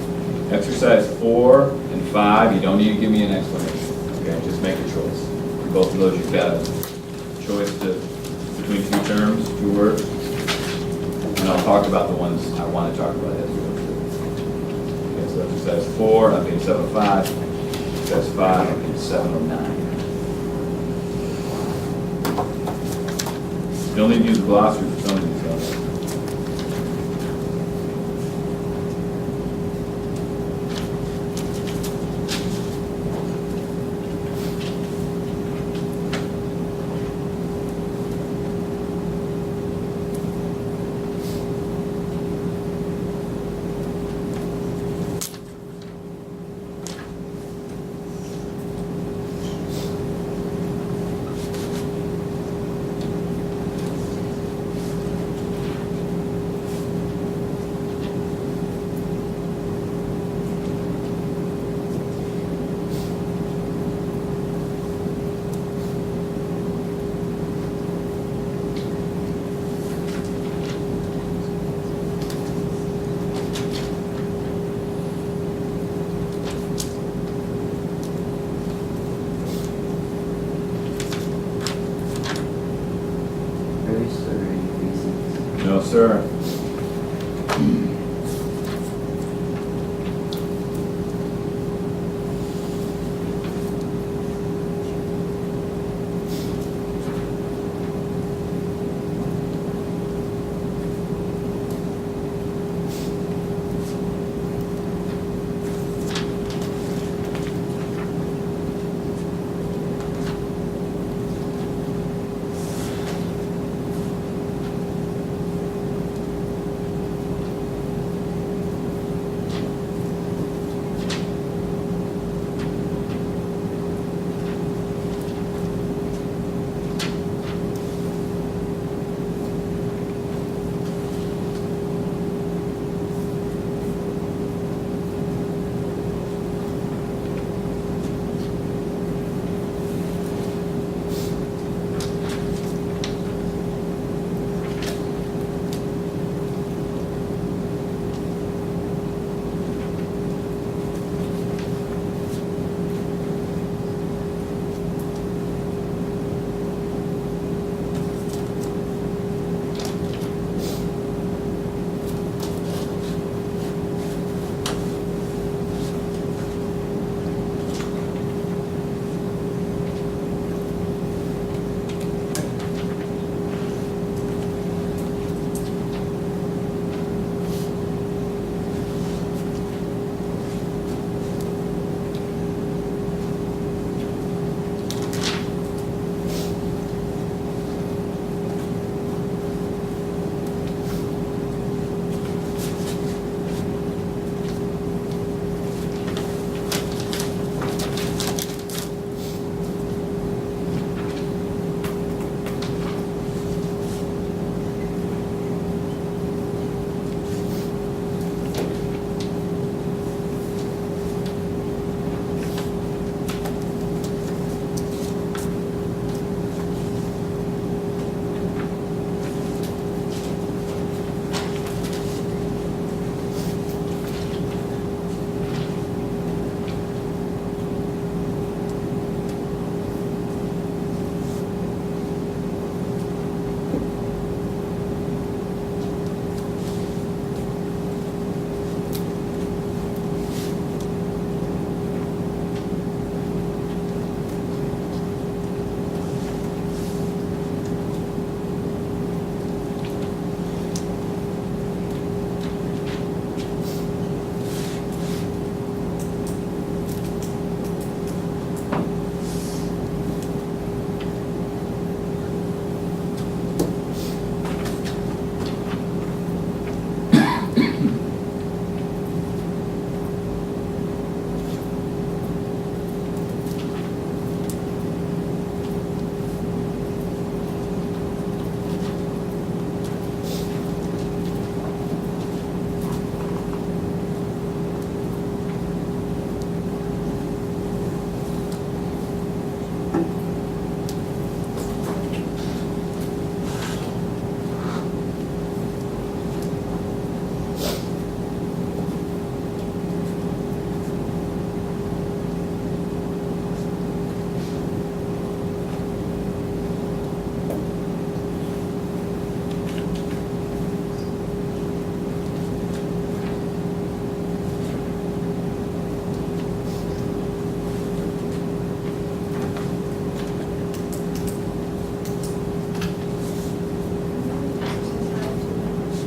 Exercise 4 and 5, you don't need to give me an explanation. Okay, just make a choice. For both of those, you've got a choice between 2 terms, 2 words. And I'll talk about the ones I want to talk about as we go through. Okay, so exercise 4, on page 705. Exercise 5, on page 709. You'll need to use a glossary for some of these. Bruce or increasing? No, sir.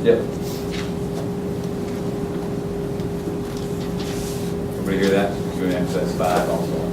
Yep. Everybody hear that? Doing exercise 5 also.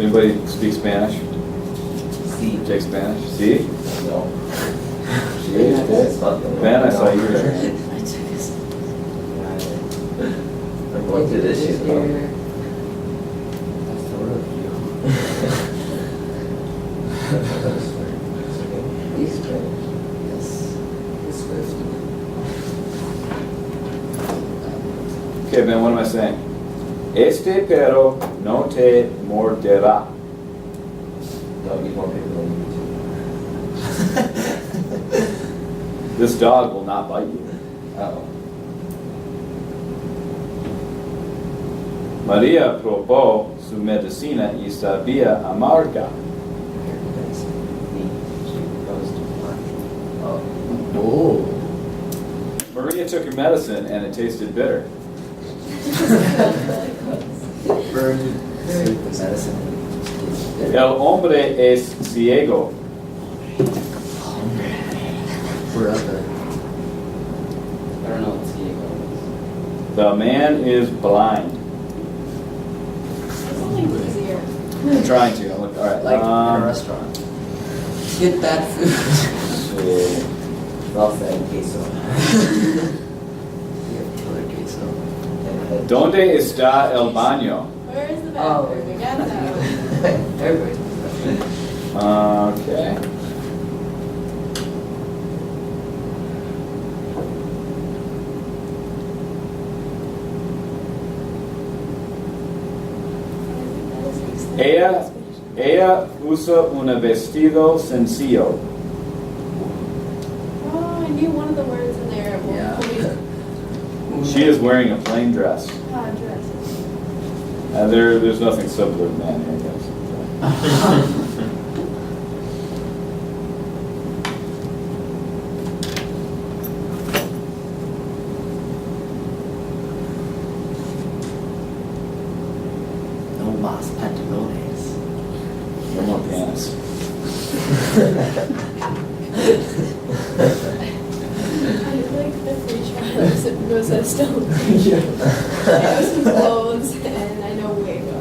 Does anybody speak Spanish? C. Take Spanish? See? No. It's Ben, I saw you there. I'm going through this shit, though. That's the road view. East Bay. Yes. This Swift. Okay, Ben, what am I saying? Este perro no te morderá. Don't eat more people than you This dog will not bite you. do. Uh-oh. María probó su medicina y sabía amarga. Oh. Maria took her medicine and it tasted bitter. Burn. Sweet medicine. El hombre es ciego. Forever. I don't know what Diego The man is blind. It's only easier. I'm trying to. All right. Like in a restaurant. Get that food. is. Salsa and queso. Killer queso. And ¿Dónde está el baño? Where is the Oh. bathroom? We got that. Everybody. Okay. Ella usa un vestido sencillo. Oh, I knew one of the words in there. Well, Yeah. She is wearing a plain dress. Dresses. There's nothing simpler than that here, guys. No más pantalones. No more pants. I like the free trials at Rosa Stone. I know some clothes and I know Wago.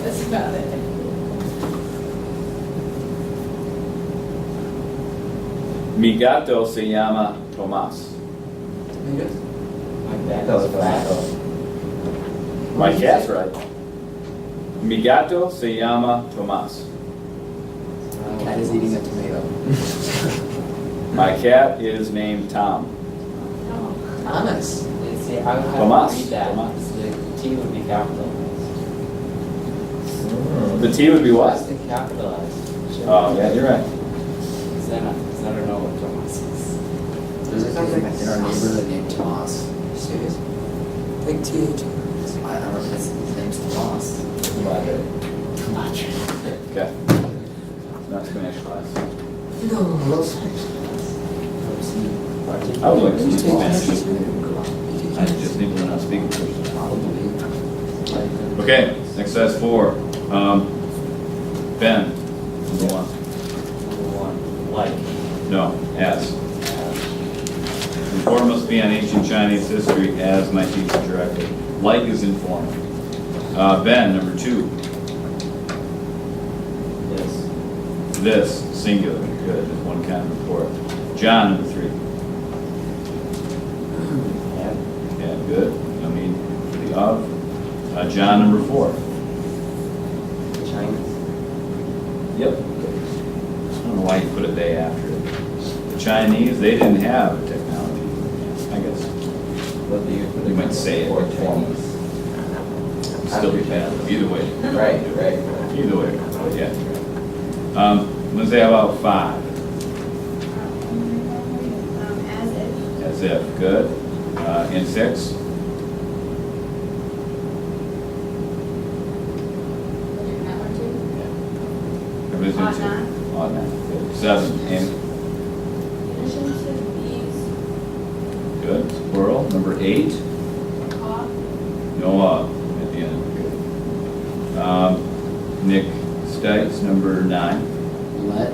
That's about it. Mi gato se llama Tomás. that was tobacco. My cat's right. Mi gato se llama Tomás. Cat is eating a tomato. My cat is named Tom. Oh. Thomas. See, I would have Tomás. to read that. Tomás. The T would be capitalized. The T would be what? Has to capitalize. Oh, yeah, you're right. Because then I don't know what Thomas is. There's a kid in our neighborhood named Tomas. Serious? Like TH. I don't know if his name's Tomas. Madre. Okay. Not Spanish class. No, no Spanish class. I would like to You speak take Spanish. Spanish. I just need to learn how to speak first. Probably. Okay, exercise 4. Ben, number 1. Number one, like. No, as. Report must be on ancient Chinese history as my teacher directed. Like is informal. Ben, number 2. This, singular, good, is one kind of report. John, number 3. Yeah, good. No need for the of. John, number 4. Chinese. Yep. I don't know why you put a they after it. The Chinese, they didn't have a technology, I guess. What do you? You might say it. Or Chinese. Still be bad, either way. Right. Either way, but yeah. Lindsay, how about 5? As if. As if, good. And 6? That one too. Everybody's in Ought 2. not. Ought not, good. 7, and In addition to these, good. Squirrel. Number 8, ought, no at the end, good. Nick Stites, number 9. Let.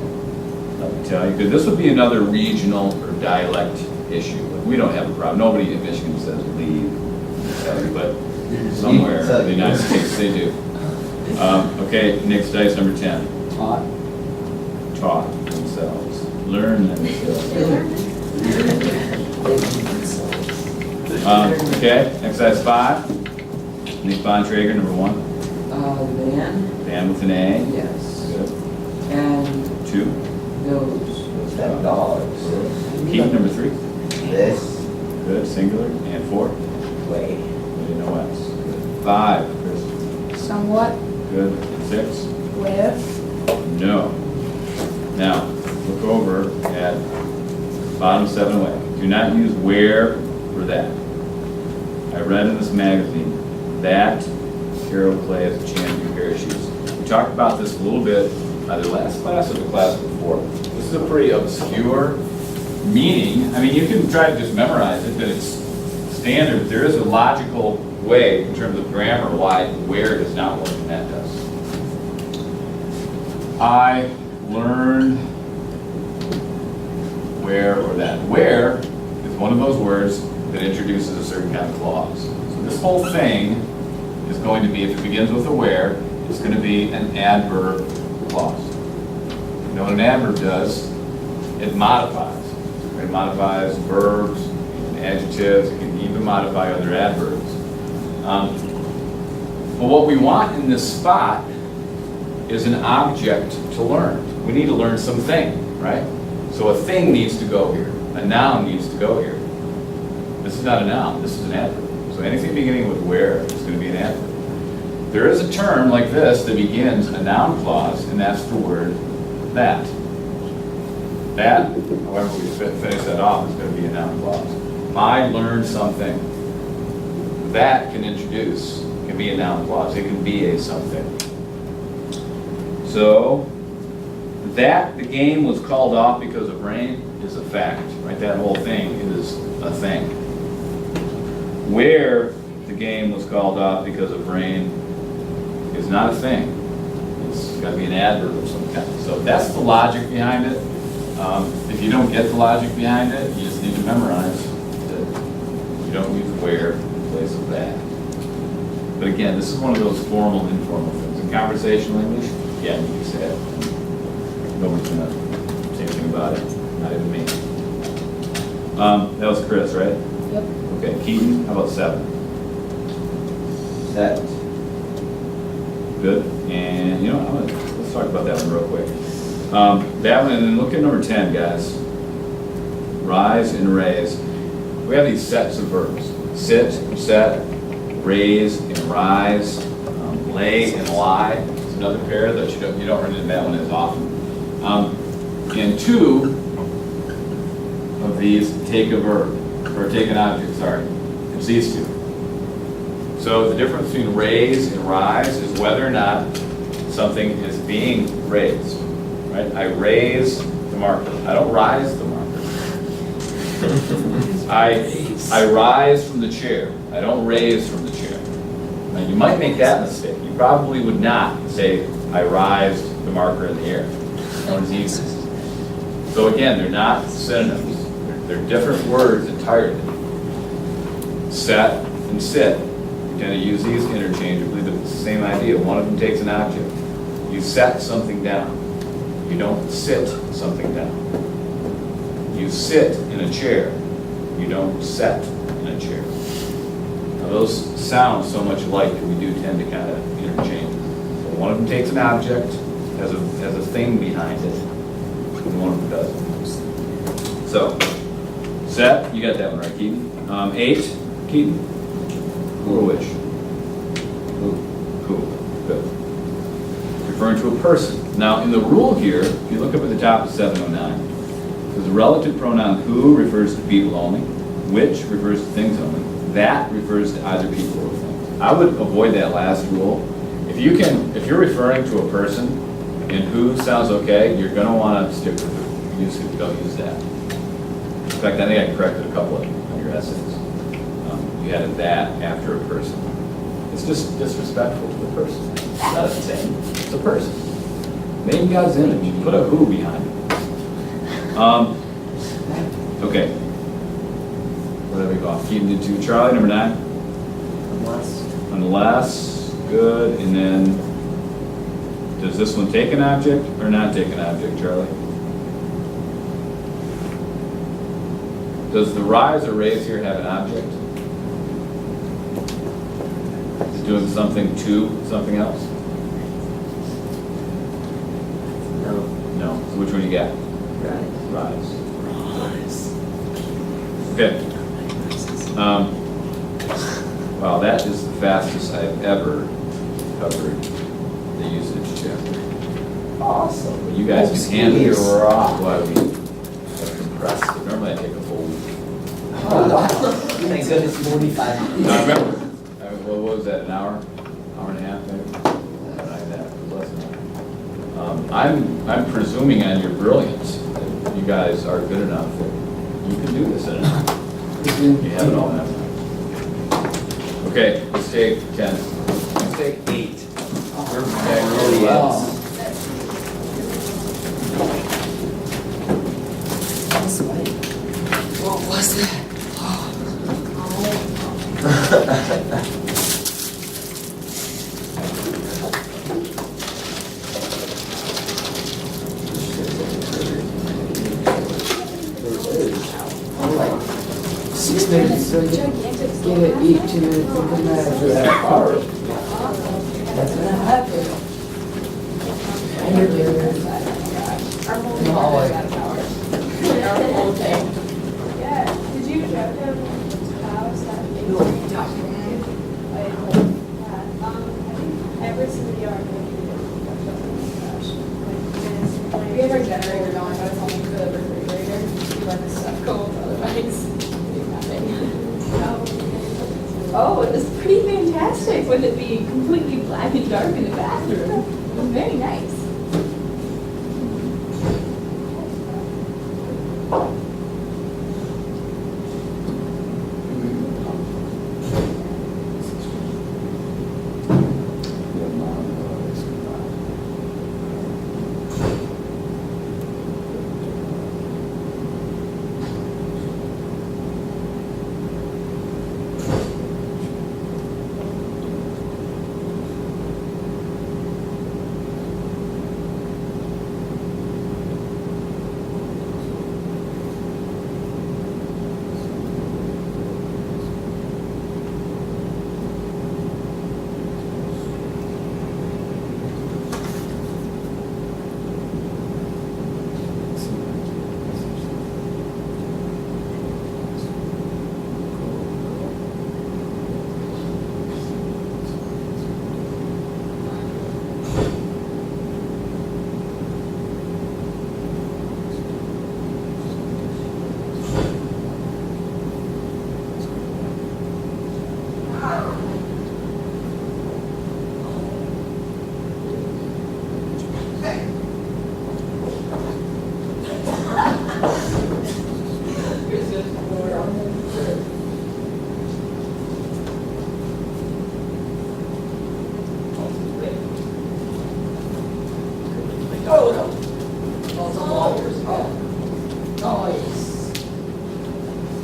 Let me tell you, because this would be another regional or dialect issue. We don't have a problem. Nobody in Michigan says leave, but somewhere in the United States they do. Okay, Nick Stites, number 10. Taught. Taught themselves, learn themselves. Okay, exercise 5. Nick Bontrager, number 1. Van, Van with an A. yes. Good. And 2. those. What's that dogs? Keith, number 3. This Good, singular. And 4. way. We didn't know S. Good. 5, Chris. Somewhat. Good. 6. With. No. Now, look over at bottom 7 away. Do not use where for that. I read in this magazine that Carol Clay has a champion pair of shoes. We talked about this a little bit either last class or the class before. This is a pretty obscure meaning. I mean, you can try to just memorize it, but it's standard. There is a logical way in terms of grammar why where does not work and that does. I learned where or that. Where is one of those words that introduces a certain kind of clause. So this whole thing is going to be, if it begins with a where, it's going to be an adverb clause. You know what an adverb does? It modifies. It modifies verbs and adjectives. It can even modify other adverbs. But what we want in this spot is an object to learn. We need to learn something, right? So a thing needs to go here. A noun needs to go here. This is not a noun, this is an adverb. So anything beginning with where is going to be an adverb. There is a term like this that begins a noun clause, and that's the word that. That, however we finish that off, is going to be a noun clause. I learned something. That can introduce, can be a noun clause. It can be a something. So, that the game was called off because of rain is a fact, right? That whole thing is a thing. Where the game was called off because of rain is not a thing. It's got to be an adverb of some kind. So that's the logic behind it. If you don't get the logic behind it, you just need to memorize that you don't use where in place of that. But again, this is one of those formal, informal things. In conversational English, yeah, you can say it. Nobody's gonna say anything about it, not even me. That was Chris, right? Yep. Okay, Keaton, how about 7? Set. Good. And you know, let's talk about that one real quick. That one, and then look at number 10, guys. Rise and raise. We have these sets of verbs. Sit, set, raise, and rise. Lay and lie. It's another pair that you don't run into that one as often. And 2 of these take a verb, or take an object, sorry. It's these 2. So the difference between raise and rise is whether or not something is being raised, right? I raise the marker. I don't rise the marker. I rise from the chair. I don't raise from the chair. Now you might make that mistake. You probably would not say, I rise the marker in the air. That one's easy. So again, they're not synonyms. They're different words entirely. Set and sit. You tend to use these interchangeably, but it's the same idea. One of them takes an object. You set something down. You don't sit something down. You sit in a chair. You don't set in a chair. Now those sound so much alike that we do tend to kind of interchange. So one of them takes an object, has a thing behind it, and one of them doesn't. So, set, you got that one right, Keaton. 8, Keaton? Who or which? Who, good. Referring to a person. Now, in the rule here, if you look up at the top of 709, it says the relative pronoun who refers to people only, which refers to things only, that refers to either people or things. I would avoid that last rule. If you're referring to a person and who sounds okay, you're gonna wanna stick with who. Use who, don't use that. In fact, I think I corrected a couple of your essays. You added that after a person. It's just disrespectful to the person. It's not a thing, it's a person. Made in God's image, put a who behind it. Okay. Where did we go? Keaton did 2. Charlie, number 9. Unless, good, and then, does this one take an object or not take an object, Charlie? Does the rise or raise here have an object? Is it doing something to something else? No. No. So which one you got? Right. Rise. Okay. Wow, that is the fastest I've ever covered the usage chapter. Awesome. But you guys can handle this. You're rock. Why we are compressed. Normally I take a full week. Oh, wow. Thank goodness, 45. Now remember, what was that, an hour? Hour and a half maybe? Like that, less than that. I'm presuming on your brilliance that you guys are good enough that you can do this in an hour. You have it all memorized. Okay, let's take 10. Let's take 8. Okay, really Wow. What was that? Like 6 minutes, so you Gigantic. get it, eat 2 minutes, and come back. That's what happened. And you're doing it. Our whole No, house like- got a power. Our whole thing. Yeah, did you show him house that? No. I think every single year I'm going to do we have our generator going, but it's only for the refrigerator. We let this stuff go, otherwise we do nothing. Oh, it was pretty fantastic with it being completely black and dark in the bathroom. It was very nice.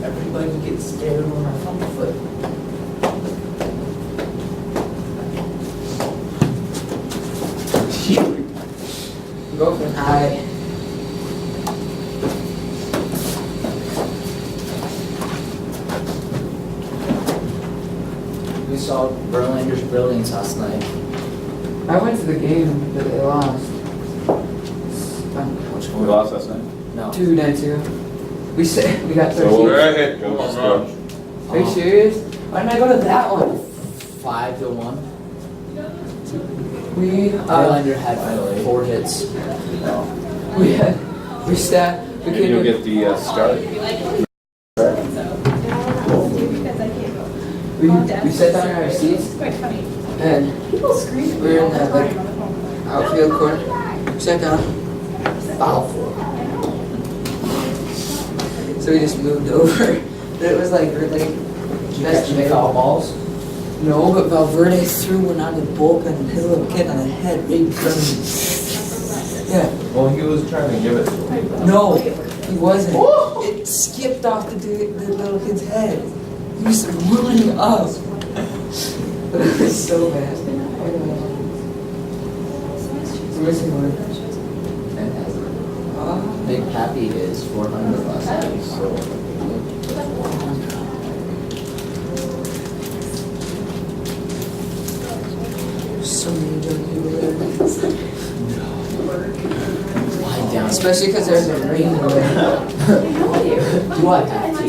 Everybody gets scared when I come foot. Go for high. We saw Verlander's brilliance last night. I went to the game, but they lost. Which We lost last night? No. 2 nights ago. We got So 13. go ahead, go on. Are you serious? Why didn't I go to that one? 5-1. Verlander had 4 hits. We sat. We And you'll couldn't. get the start. We sat down in our seats and we were in that like outfield corner. Sat down. Foul. So we just moved over. But it was like best Catching foul balls? No, but Valverde threw one on the bullpen and hit a little kid on the head right in front of me. Yeah. Well, he was trying to give it to him. No, he wasn't. It skipped off the little kid's head. He was running up. But it was so bad. We're missing one. Big Pappy is 400 last night, so. So many young people there. Lie down. Especially because there's a rain in there. Do I have to?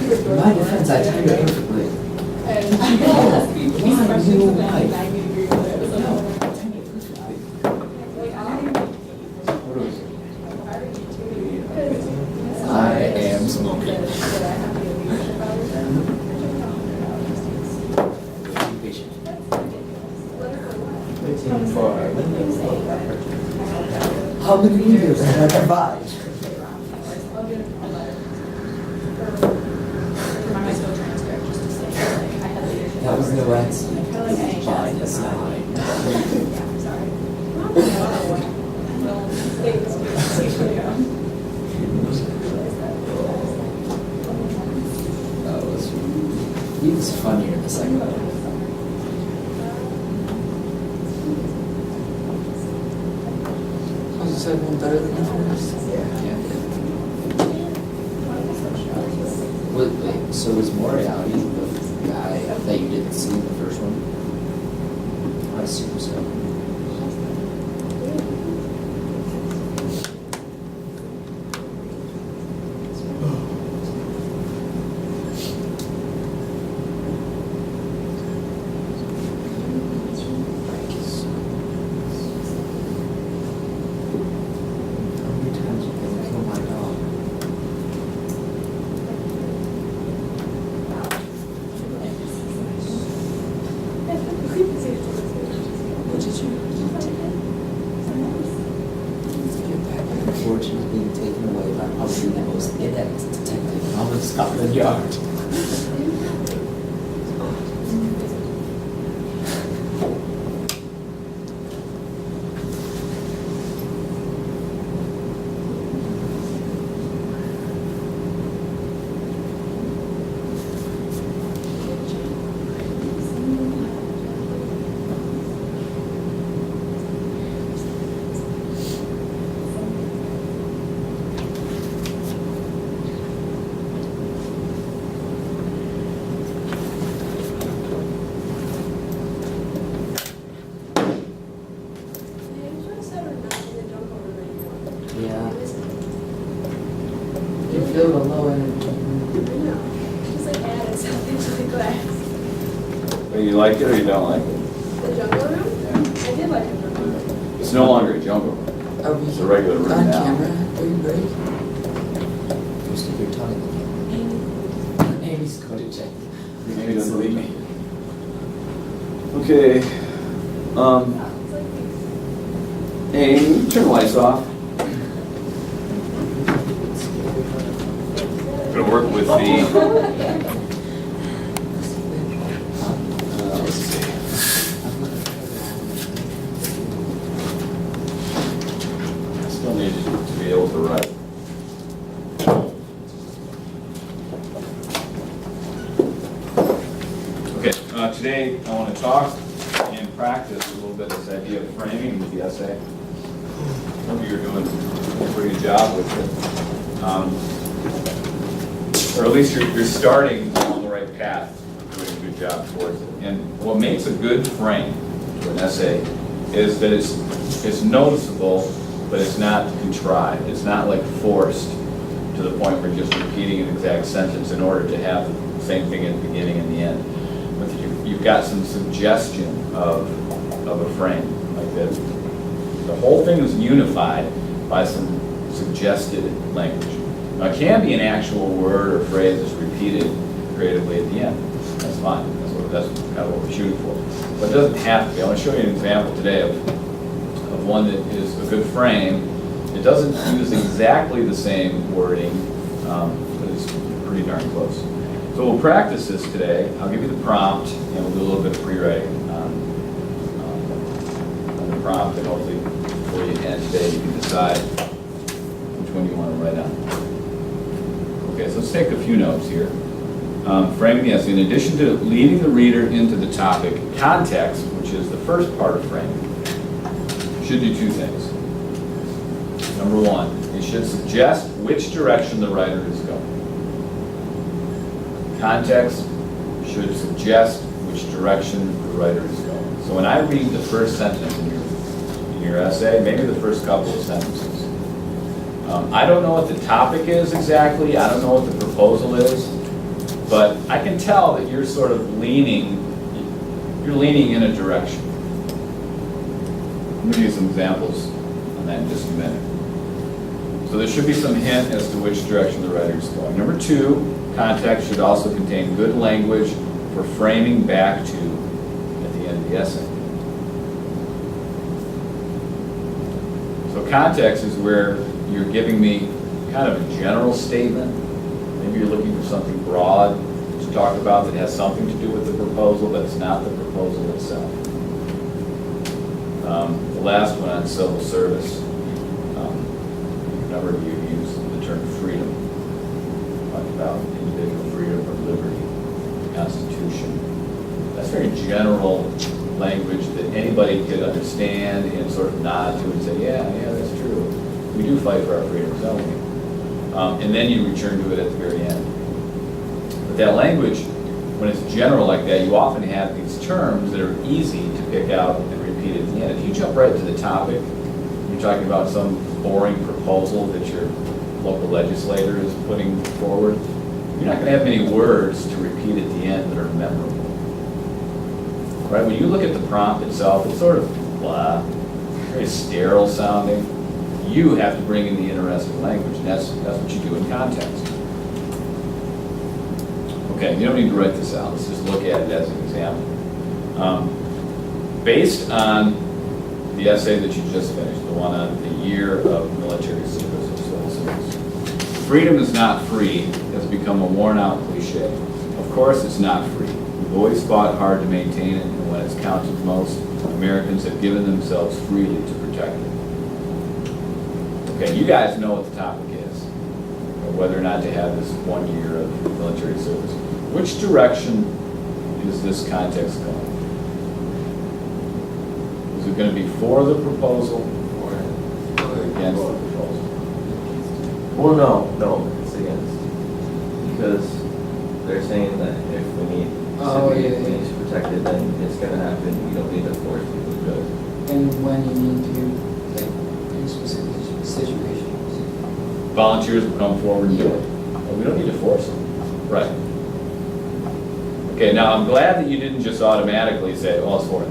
In my defense, I timed it perfectly. I am smoking. How many years have I survived? That was no accident. By design. That was. He was funnier in the second one. Was the second one better than the first? Yeah. Wait, so was Moriarty the guy that you didn't see in the first one? I assume so. How many times have you kill my dog? What did you Fortune is being taken away by probably the most inept detective in all of Scotland Yard. Yeah. You feel the low energy. Just like added something to the glass. But you like it or you don't like it? The jungle room? I did like the jungle room. It's no longer a jungle room. Are we It's a regular room on now. camera? Are you break? You stick your tongue in the camera. Amy's going to check. Maybe doesn't believe me. Okay. Hey, turn the lights off. Gonna work with the. Let's see. I still need to be able to write. Okay, today I want to talk and practice a little bit this idea of framing with the essay. Some of you are doing a pretty good job with it. Or at least you're starting on the right path, doing a good job towards it. And what makes a good frame to an essay is that it's noticeable but it's not contrived. It's not like forced to the point where you're just repeating an exact sentence in order to have the same thing at the beginning and the end. But you've got some suggestion of a frame like this. The whole thing is unified by some suggested language. Now, it can be an actual word or phrase that's repeated creatively at the end. That's fine. That's kind of what we're shooting for. But it doesn't have to be. I want to show you an example today of one that is a good frame. It doesn't use exactly the same wording, but it's pretty darn close. So we'll practice this today. I'll give you the prompt, and we'll do a little bit of pre-writing on the prompt, and hopefully before you end today, you can decide which one you want to write on. Okay, so let's take a few notes here. Framing the essay. In addition to leading the reader into the topic, context, which is the first part of framing, should do two things. Number one, it should suggest which direction the writer is going. Context should suggest which direction the writer is going. So when I read the first sentence in your essay, maybe the first couple of sentences, I don't know what the topic is exactly, I don't know what the proposal is, but I can tell that you're sort of leaning in a direction. I'm going to give you some examples on that in just a minute. So there should be some hint as to which direction the writer is going. Number two, context should also contain good language for framing back to at the end of the essay. So context is where you're giving me kind of a general statement. Maybe you're looking for something broad to talk about that has something to do with the proposal, but it's not the proposal itself. The last one on civil service, a number of you use the term freedom. Talk about individual freedom or liberty, the Constitution. That's very general language that anybody could understand and sort of nod to and say, yeah, that's true. We do fight for our freedoms, don't we? And then you return to it at the very end. But that language, when it's general like that, you often have these terms that are easy to pick out and repeat at the end. If you jump right to the topic, you're talking about some boring proposal that your local legislator is putting forward, you're not going to have many words to repeat at the end that are memorable. Right? When you look at the prompt itself, it's sort of blah, very sterile sounding. You have to bring in the interesting language, and that's what you do in context. Okay, you don't need to write this out. Let's just look at it as an example. Based on the essay that you just finished, the one on the year of military service or civil service, freedom is not free has become a worn-out cliche. Of course it's not free. We've always fought hard to maintain it, and when it's counted most, Americans have given themselves freely to protect it. Okay, you guys know what the topic is, or whether or not to have this 1 year of military service. Which direction is this context going? Is it going to be for the proposal or against the proposal? Well, no, it's against. Because they're saying that if we need to protect it, then it's going to happen. You don't need to force people to do it. And when you need to, like, in specific situations. Volunteers will come forward and do it. Well, we don't need to force them. Right. Okay, now I'm glad that you didn't just automatically say, oh, it's for it.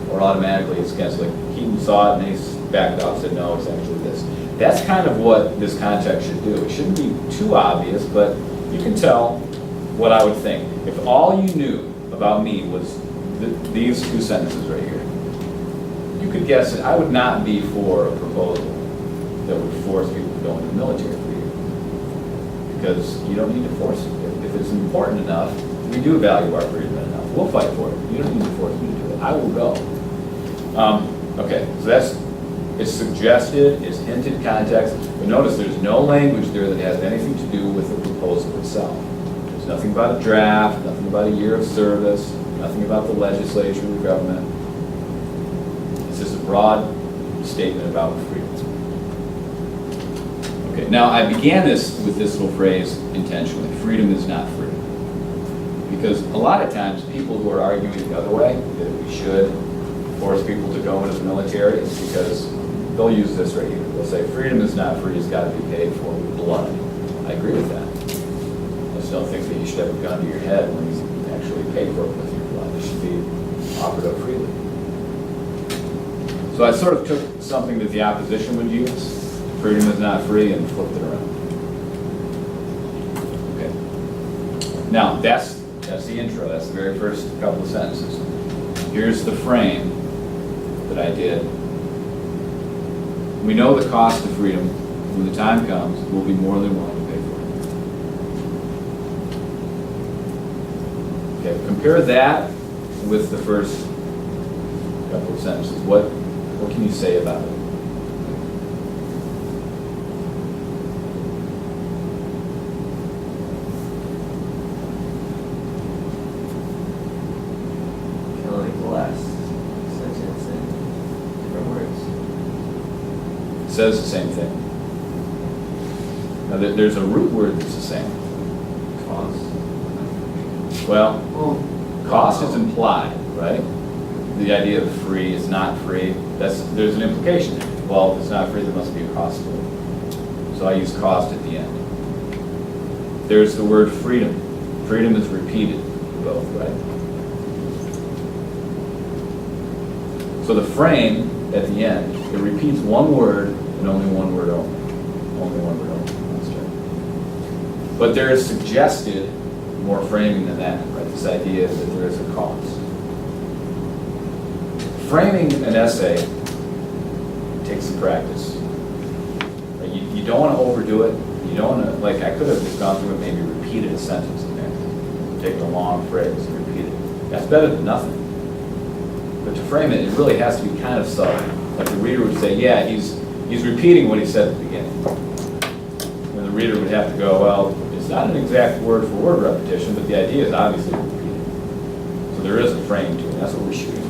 Or automatically it's against. Like Keaton saw it and he backed off and said, no, it's actually this. That's kind of what this context should do. It shouldn't be too obvious, but you can tell what I would think. If all you knew about me was these two sentences right here, you could guess that I would not be for a proposal that would force people to go into the military for you. Because you don't need to force it. If it's important enough, we do value our freedom enough. We'll fight for it. You don't need to force me to do it. I will go. Okay, so it's suggested, it's hinted context, but notice there's no language there that has anything to do with the proposal itself. There's nothing about a draft, nothing about a year of service, nothing about the legislature, the government. It's just a broad statement about freedom. Okay, now I began this with this little phrase intentionally. Freedom is not free. Because a lot of times people who are arguing the other way, that we should force people to go into the military, is because they'll use this right here. They'll say, freedom is not free, it's gotta be paid for with blood. I agree with that. I just don't think that you should have a gun to your head when you actually pay for it with your blood. It should be offered up freely. So I sort of took something that the opposition would use, freedom is not free, and flipped it around. Okay. Now, that's the intro, that's the very first couple of sentences. Here's the frame that I did. We know the cost of freedom, when the time comes, we'll be more than willing to pay for it. Okay, compare that with the first couple of sentences. What can you say about it? Kind of like the last sentence in different words. It says the same thing. Now, there's a root word that's the same. Cost. Well, cost is implied, right? The idea of free is not free. There's an implication there. Well, if it's not free, there must be a cost to it. So I use cost at the end. There's the word freedom. Freedom is repeated both, right? So the frame at the end, it repeats one word and only one word only. Only one word only. That's right. But there is suggested more framing than that, right? This idea that there is a cost. Framing an essay takes some practice. Right? You don't want to overdo it. You don't want to, like, I could have just gone through and maybe repeated a sentence in there. Take a long phrase and repeat it. That's better than nothing. But to frame it, it really has to be kind of subtle. Like the reader would say, yeah, he's repeating what he said at the beginning. And the reader would have to go, well, it's not an exact word-for-word repetition, but the idea is obviously repeated. So there is a frame to it. That's what we're shooting for.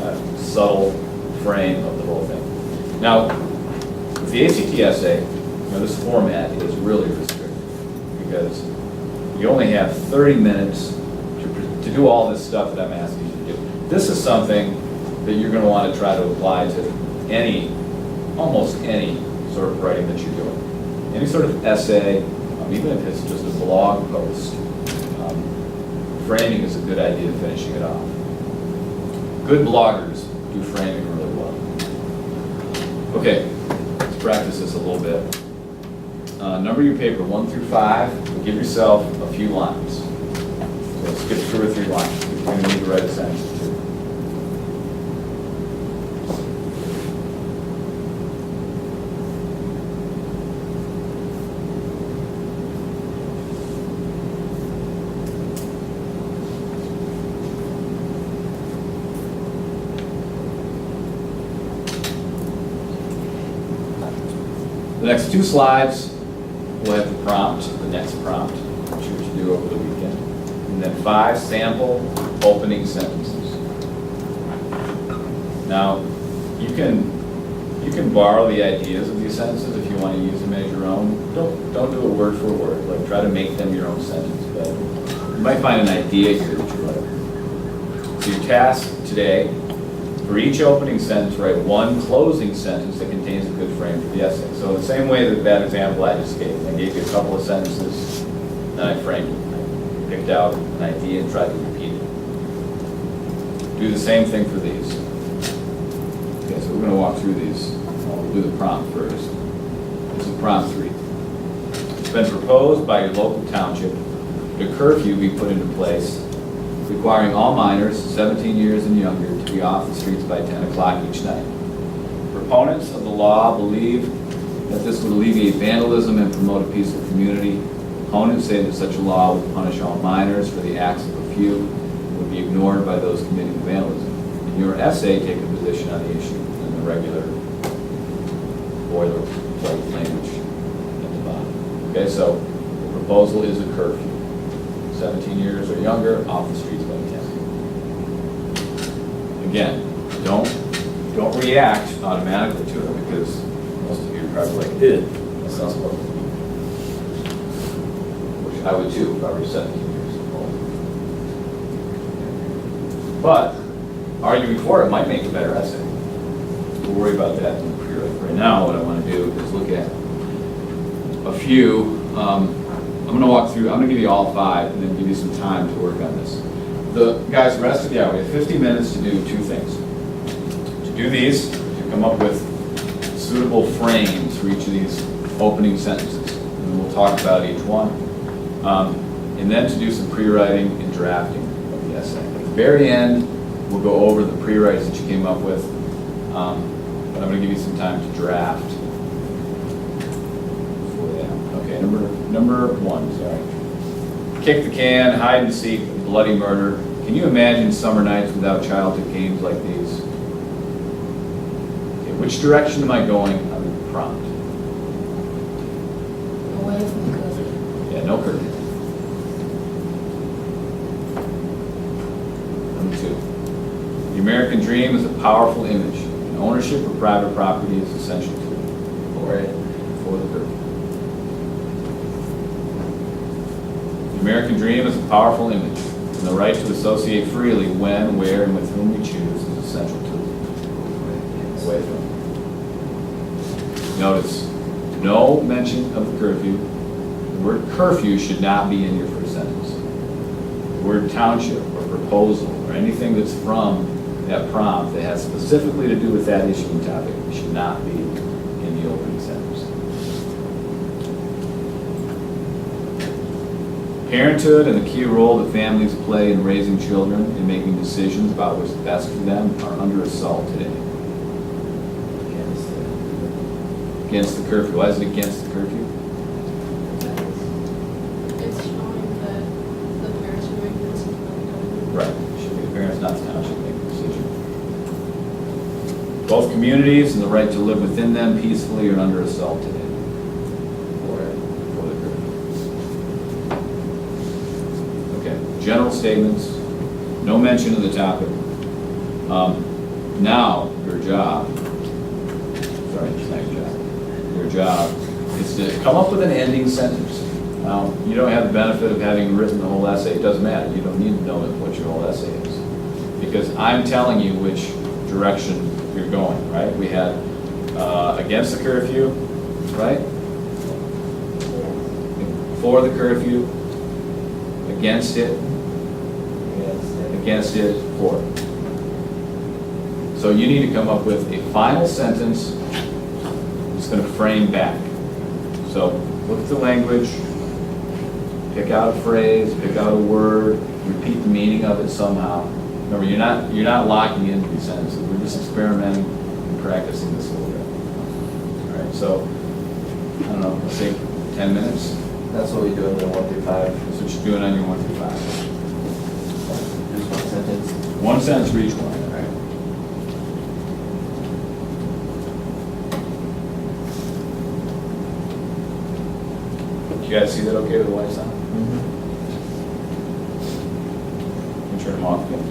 A subtle frame of the whole thing. Now, with the ACT essay, this format is really restricted because you only have 30 minutes to do all this stuff that I'm asking you to do. This is something that you're going to want to try to apply to almost any sort of writing that you're doing. Any sort of essay, even if it's just a blog post, framing is a good idea of finishing it off. Good bloggers do framing really well. Okay, let's practice this a little bit. Number your paper 1 through 5. Give yourself a few lines. So skip 2 or 3 lines. You're going to need to write a sentence or two. The next 2 slides will have the prompt, the next prompt, which you're to do over the weekend. And then 5 sample opening sentences. Now, you can borrow the ideas of these sentences if you want to use them as your own. Don't do it word for word. Like, try to make them your own sentence. But you might find an idea here that you like. So your task today, for each opening sentence, write 1 closing sentence that contains a good frame for the essay. So the same way that example I just gave. I gave you a couple of sentences, and I framed it. I picked out an idea and tried to repeat it. Do the same thing for these. Okay, so we're going to walk through these. We'll do the prompt first. This is prompt 3. It's been proposed by your local township that a curfew be put into place requiring all minors 17 years and younger to be off the streets by 10 o'clock each night. Proponents of the law believe that this would alleviate vandalism and promote a peaceful community. Opponents say that such a law would punish all minors for the acts of a few and would be ignored by those committing vandalism. In your essay, take a position on the issue in the regular boilerplate language at the bottom. Okay, so the proposal is a curfew. 17 years or younger, off the streets by 10. Again, don't react automatically to it because most of you are probably like, that's not supposed to be. Which I would too, if I were 17 years old. But arguing for it might make a better essay. We'll worry about that in the pre-write Right now, what I want to do is look at a few. I'm going to walk through, I'm going to give you all 5 and then give you some time to work on this. Guys, the rest of you, we have 50 minutes to do 2 things. To do these, to come up with suitable frames for each of these opening sentences. And we'll talk about each one. And then to do some pre-writing and drafting of the essay. At the very end, we'll go over the pre-writes that you came up with. But I'm going to give you some time to draft. Okay, number 1, sorry. Kick the can, hide and seek, bloody murder. Can you imagine summer nights without childhood games like these? Okay, which direction am I going on the prompt? Away from the curfew. Yeah, no curfew. Number 2. The American dream is a powerful image. And ownership of private property is essential to it. For the curfew. The American dream is a powerful image, and the right to associate freely when, where, and with whom we choose is essential to it. Away from. Notice, no mention of the curfew. The word curfew should not be in your first sentence. The word township or proposal or anything that's from that prompt that has specifically to do with that issuing topic should not be in the opening sentence. Parenthood and the key role that families play in raising children and making decisions about what's best for them are under assault today. Against the curfew. Why is it against the curfew? It's showing that the parents are making the decision. Right. It should be the parents, not the township, making the decision. Both communities and the right to live within them peacefully are under assault today. For the curfew. Okay. General statements. No mention of the topic. Now, your job. Sorry, it's not your job. Your job is to come up with an ending sentence. Now, you don't have the benefit of having written the whole essay. It doesn't matter. You don't need to know what your whole essay is. Because I'm telling you which direction you're going, right? We had against the curfew, right? For the curfew, against it, for it. So you need to come up with a final sentence that's going to frame back. So look at the language, pick out a phrase, pick out a word, repeat the meaning of it somehow. Remember, you're not locking into these sentences. We're just experimenting and practicing this a little bit. All right, so I don't know, let's say 10 minutes. That's what we do in the 1 through 5. That's what you're doing on your 1 through 5. Just 1 sentence. 1 sentence for each one, all right? You guys see that okay with the lights on? We'll turn them off again.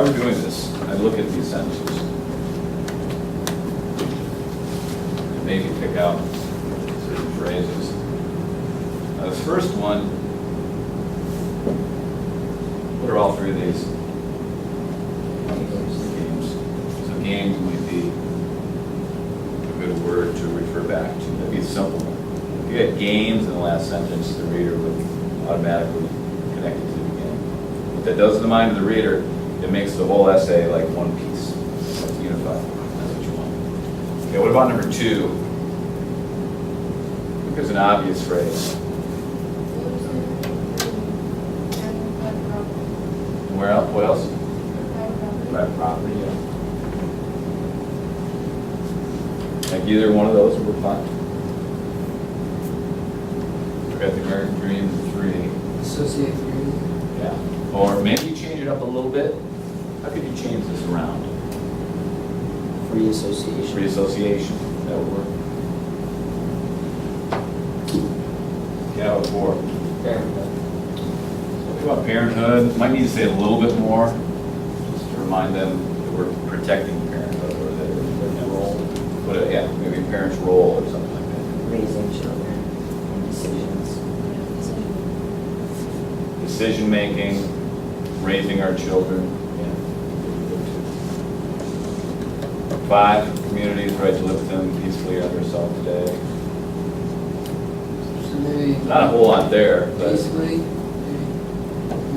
I were doing this, I'd look at these sentences. And maybe pick out certain phrases. Now, this first one, what are all three of these? Games. So games might be a good word to refer back to. That'd be a simple one. If you had games in the last sentence, the reader would automatically connect it to the game. What that does in the mind of the reader, it makes the whole essay like one piece. It's unified. That's what you want. Okay, what about number 2? Look, there's an obvious phrase. Where else? What else? Private property, yeah. Like either one of those would be fine. We got the American Dream 3. Associate freely. Yeah. Or maybe you change it up a little bit. How could you change this around? Free association. Free association. That would work. Yeah, it would work. What about parenthood? Might need to say a little bit more, just to remind them that we're protecting parenthood or that their role. But yeah, maybe a parent's role or something like that. Raising children and decisions. Decision making, raising our children. Yeah. 5, communities right to live with them peacefully under assault today. So maybe. Not a whole lot there, but Peacefully.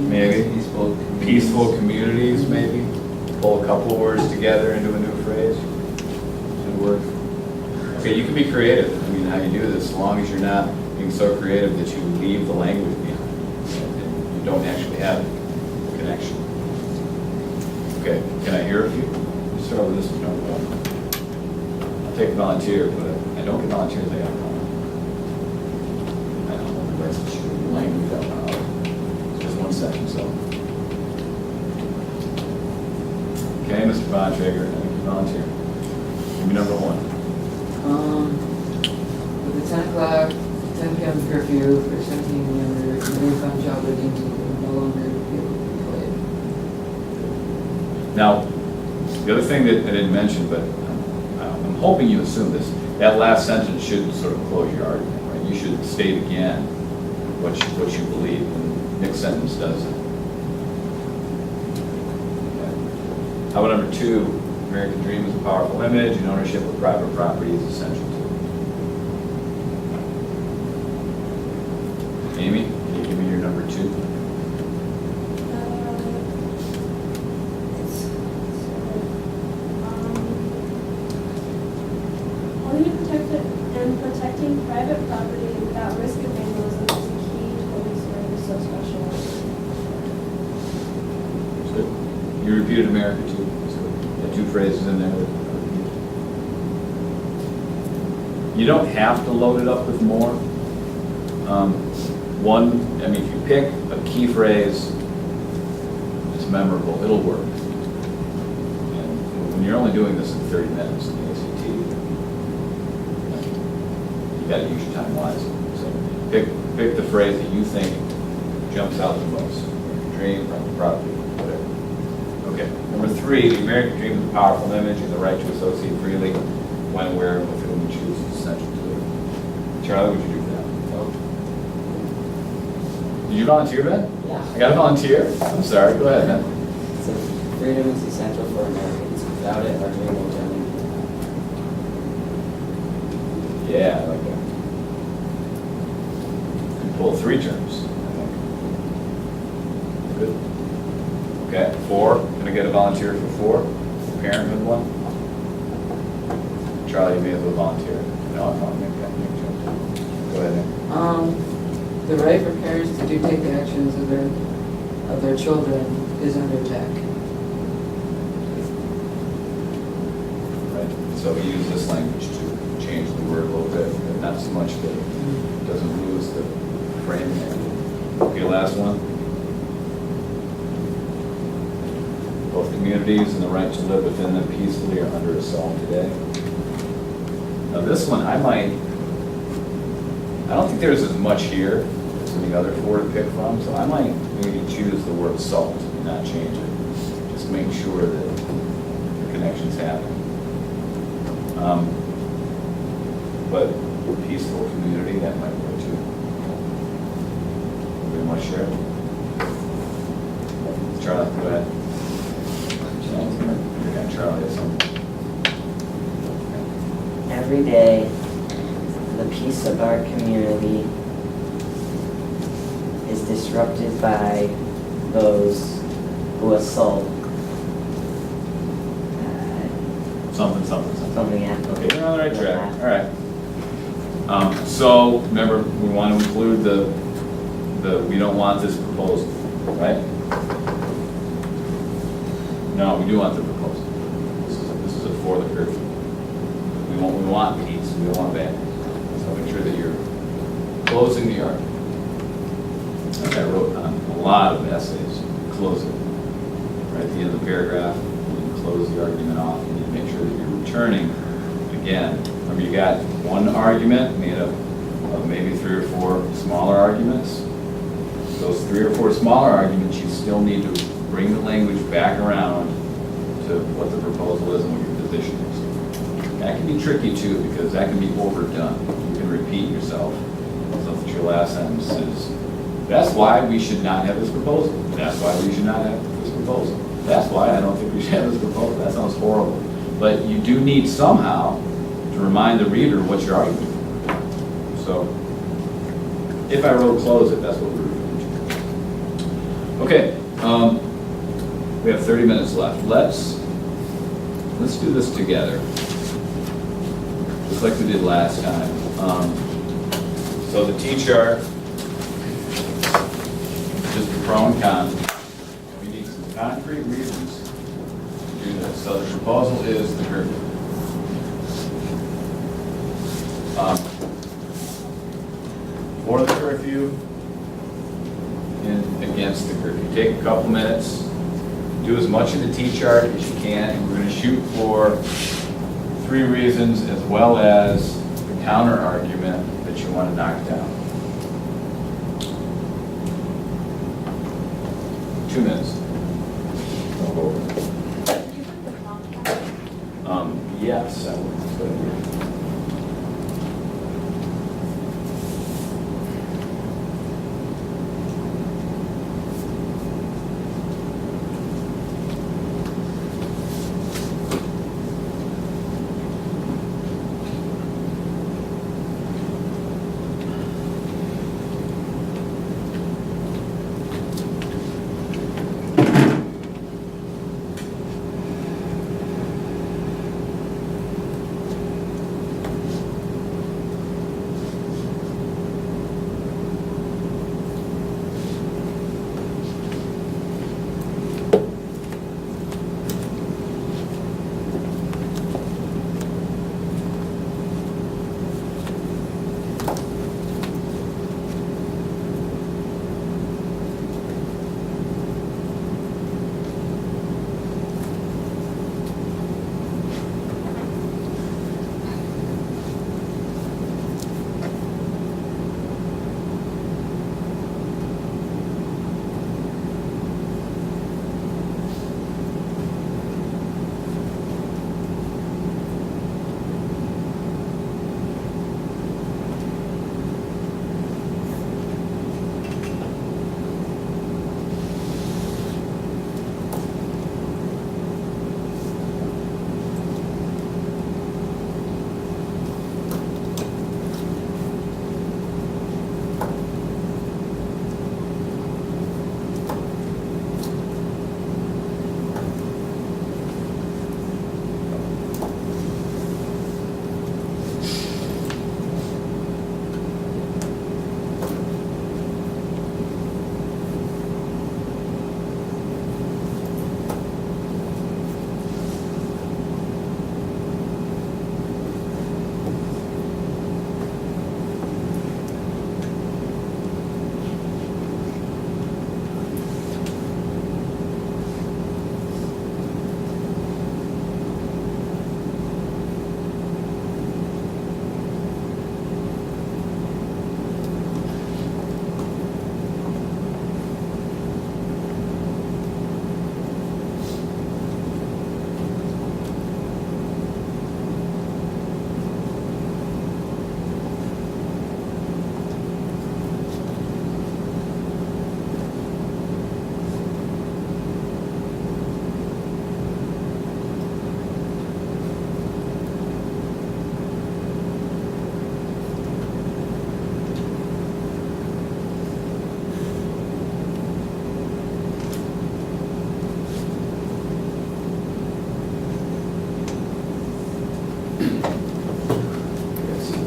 maybe. Peaceful communities. Peaceful communities, maybe. Pull a couple of words together into a new phrase. Should work. Okay, you can be creative. I mean, how you do this, as long as you're not being so creative that you leave the language behind. And you don't actually have a connection. Okay, can I hear a few? Let's start with this one. I'll take volunteer, but I don't get volunteers, I got one. I don't know the rest of the language out loud. It's just one section, so. Okay, Mr. Bontrager, I think you volunteer. Give me number 1. With the 10 o'clock, 10 p.m. curfew for 17 and younger, newly found child victims will no longer be able to be played. Now, the other thing that I didn't mention, but I'm hoping you assume this, that last sentence should sort of close your argument, right? You should state again what you believe, and the next sentence does it. Okay. How about number 2? American Dream is a powerful image, and ownership of private property is essential to it. Amy, can you give me your number 2? Owning and protecting private property without risk of vandalism is a key to what makes America so special. Good. You repeated America too. So, yeah, 2 phrases in there. You don't have to load it up with more. One, I mean, if you pick a key phrase that's memorable, it'll work. And when you're only doing this in 30 minutes in the ACT, you gotta use your time wisely. So pick the phrase that you think jumps out the most. Dream, private property, whatever. Okay, number 3, the American Dream is a powerful image and the right to associate freely when, where, and with whom you choose is essential to it. Charlie, would you do that? Did you volunteer, Ben? Yeah. I got a volunteer? I'm sorry, go ahead, Ben. So freedom is essential for Americans. Without it, our dream will generally be denied. Yeah, I like that. Could pull 3 terms, I think. Good. Okay, 4, can I get a volunteer for 4? Parenthood one? Charlie, you may as well volunteer. No, I'm not making that. Go ahead, Nick. The right for parents to dictate the actions of their children is under attack. Right, so we use this language to change the word a little bit, but not so much that it doesn't lose the framing. Okay, last one. Both communities and the right to live within them peacefully are under assault today. Now this one, I don't think there's as much here as in the other 4 to pick from, so I might maybe choose the word salt and not change it. Just make sure that the connections happen. But peaceful community, that might work too. Anybody want to share? Charlie, go ahead. Yeah, Charlie has something. Every day, the peace of our community is disrupted by those who assault Something. something after. Okay, you're on the right track, all right. So, remember, we want to include we don't want this proposal, right? No, we do want the proposal. This is a for the curfew. We want peace, we don't want bad. So make sure that you're closing the argument. Like I wrote on a lot of essays, close it. Right at the end of the paragraph, you can close the argument off, and you make sure that you're returning again. Remember, you got one argument made up of maybe 3 or 4 smaller arguments. Those 3 or 4 smaller arguments, you still need to bring the language back around to what the proposal is and what your position is. That can be tricky too, because that can be overdone. You can repeat yourself. So that your last sentence is, that's why we should not have this proposal. That's why we should not have this proposal. That's why I don't think we should have this proposal. That sounds horrible. But you do need somehow to remind the reader what you're arguing for. So, if I wrote close it, that's what we're referring to. Okay, we have 30 minutes left. Let's do this together, just like we did last time. So the T-chart, just the pro and con. We need some concrete reasons to do this. So the proposal is the curfew. For the curfew and against the curfew. Take a couple minutes, do as much of the T-chart as you can, and we're going to shoot for 3 reasons as well as the counter argument that you want to knock down. 2 minutes. Don't go over. Yes, I would.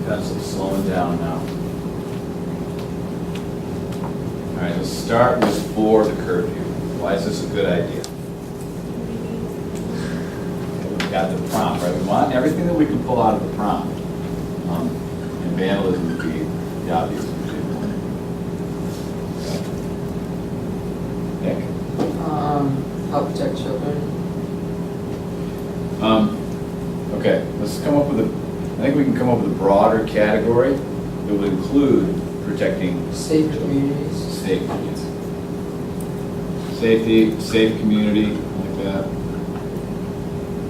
pencil slowing down now. All right, let's start with for the curfew. Why is this a good idea? We've got the prompt, right? We want everything that we can pull out of the prompt. And vandalism would be the obvious example. Nick? Help protect children. Okay, let's come up with I think we can come up with a broader category that would include protecting Safe communities. safe communities. Safety, safe community, like that.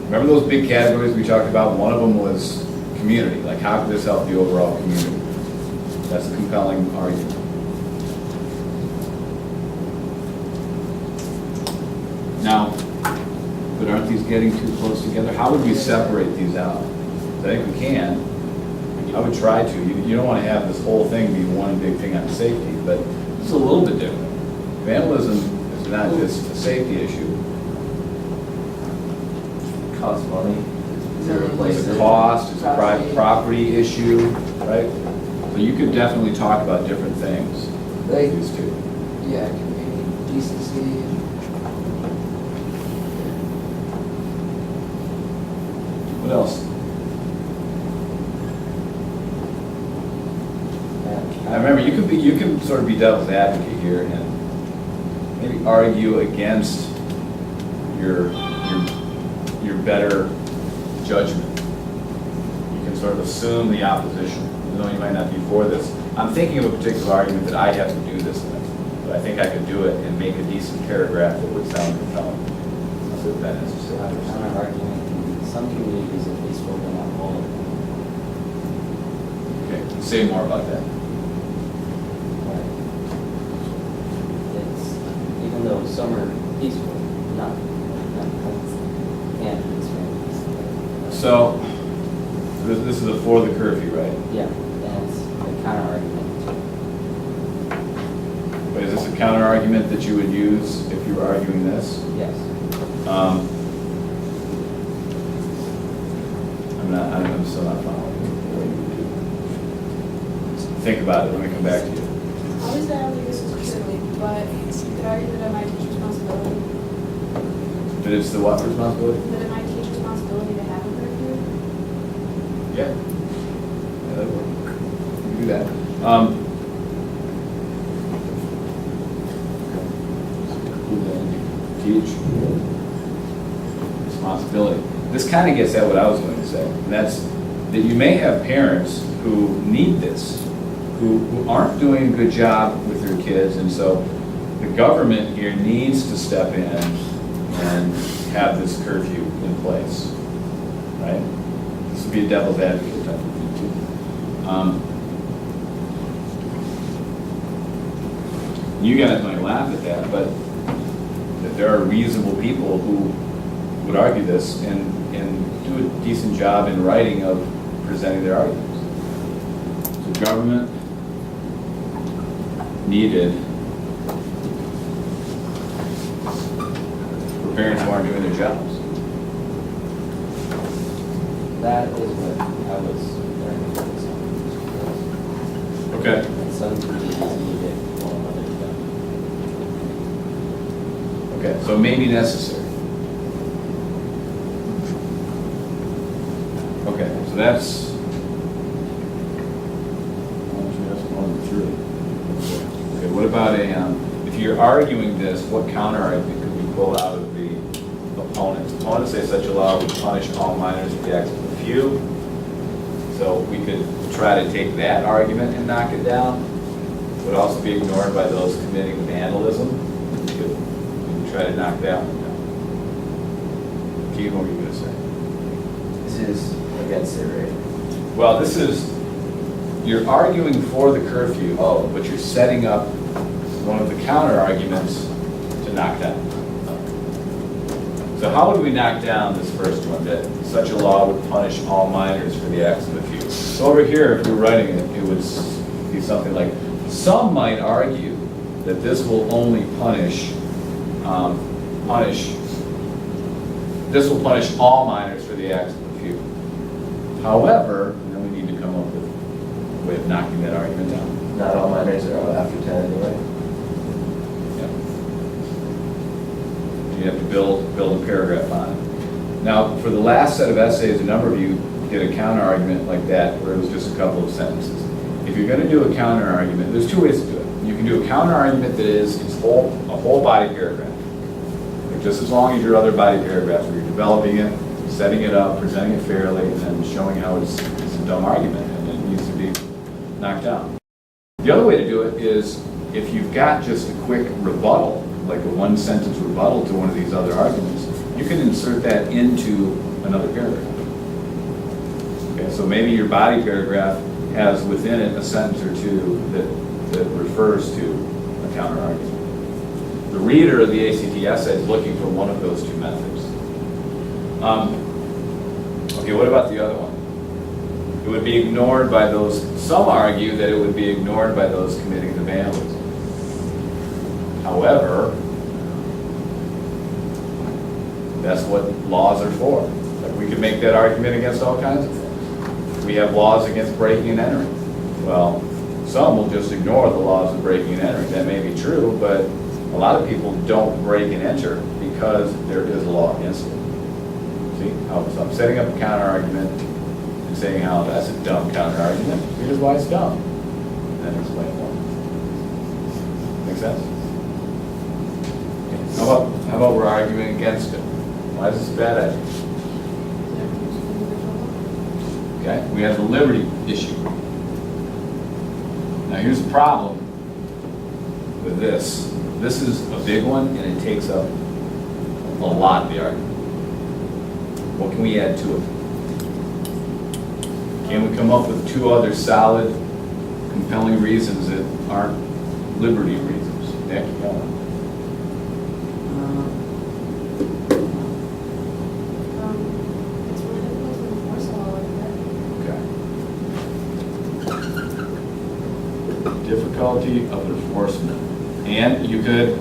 Remember those big categories we talked about? One of them was community, like how could this help the overall community? That's a compelling argument. Now, but aren't these getting too close together? How would we separate these out? I think we can. I would try to. You don't want to have this whole thing be one big thing on safety, but it's a little bit different. Vandalism is not just a safety issue. Costs money to replace It's a it. cost, it's a private property issue, right? So you could definitely talk about different things, Like, these two. yeah, community decency. What else? I remember, you can sort of be devil's advocate here and maybe argue against your better judgment. You can sort of assume the opposition, even though you might not be for this. I'm thinking of a particular argument that I have to do this with, but I think I could do it and make a decent paragraph that would sound compelling. That's what that is. So I'm kind of arguing in some communities at least will not all of them. Okay, say more about that. But it's, even though some are peaceful, not and peaceful. So, this is a for the curfew, right? Yeah, that's the counter argument. But is this a counter argument that you would use if you were arguing this? Yes. I'm still not following what you would do. Think about it, let me come back to you. Obviously, I don't think this is purely, but you could argue that it might teach responsibility, But it's the what responsibility? that it might teach responsibility to have a curfew. Yeah. Yeah, that would work. You can do that. Teach responsibility. This kind of gets at what I was going to say, and that's that you may have parents who need this, who aren't doing a good job with their kids, and so the government here needs to step in and have this curfew in place, right? This would be a devil's advocate type of thing too. You guys might laugh at that, but that there are reasonable people who would argue this and do a decent job in writing of presenting their arguments. So government needed for parents who aren't doing their jobs. That is what I was very focused on. Okay. And some communities need it while others don't. Okay, so it may be necessary. Okay, so that's 1, 2, 3. Okay, what about if you're arguing this, what counter argument could we pull out of the opponents? Opponents say such a law would punish all minors with the acts of a few. So we could try to take that argument and knock it down. Would also be ignored by those committing vandalism. We could try to knock that one down. Keith, what were you going to say? This is against it, right? Well, this is, you're arguing for the curfew, but you're setting up one of the counter arguments to knock down. So how would we knock down this first one, that such a law would punish all minors for the acts of a few? So over here, if you're writing it, it would be something like, some might argue that this will only punish this will punish all minors for the acts of a few. However, and then we need to come up with way of knocking that argument down. Not all minors are out after 10 anyway. Yep. You have to build a paragraph on it. Now, for the last set of essays, a number of you did a counter argument like that, where it was just a couple of sentences. If you're going to do a counter argument, there's two ways to do it. You can do a counter argument that is a whole body paragraph, like just as long as your other body paragraphs, where you're developing it, setting it up, presenting it fairly, and then showing how it's a dumb argument and it needs to be knocked down. The other way to do it is if you've got just a quick rebuttal, like a one-sentence rebuttal to one of these other arguments, you can insert that into another paragraph. Okay, so maybe your body paragraph has within it a sentence or two that refers to a counter argument. The reader of the ACT essay is looking for one of those two methods. Okay, what about the other one? It would be ignored by those, some argue that it would be ignored by those committing the vandalism. However, that's what laws are for. Like, we could make that argument against all kinds of things. We have laws against breaking and entering. Well, some will just ignore the laws of breaking and entering. That may be true, but a lot of people don't break and enter because there is a law against it. See, so I'm setting up a counter argument and saying how that's a dumb counter argument. Here's why it's dumb. And then explain why. Make sense? Okay. How about we're arguing against it? Why is this a bad idea? Okay, we have the liberty issue. Now here's the problem with this. This is a big one and it takes up a lot of the argument. What can we add to it? Can we come up with two other solid, compelling reasons that aren't liberty reasons? Nick, you got one? It's really difficult to enforce a law like that. Okay. Difficulty of enforcement. And you could,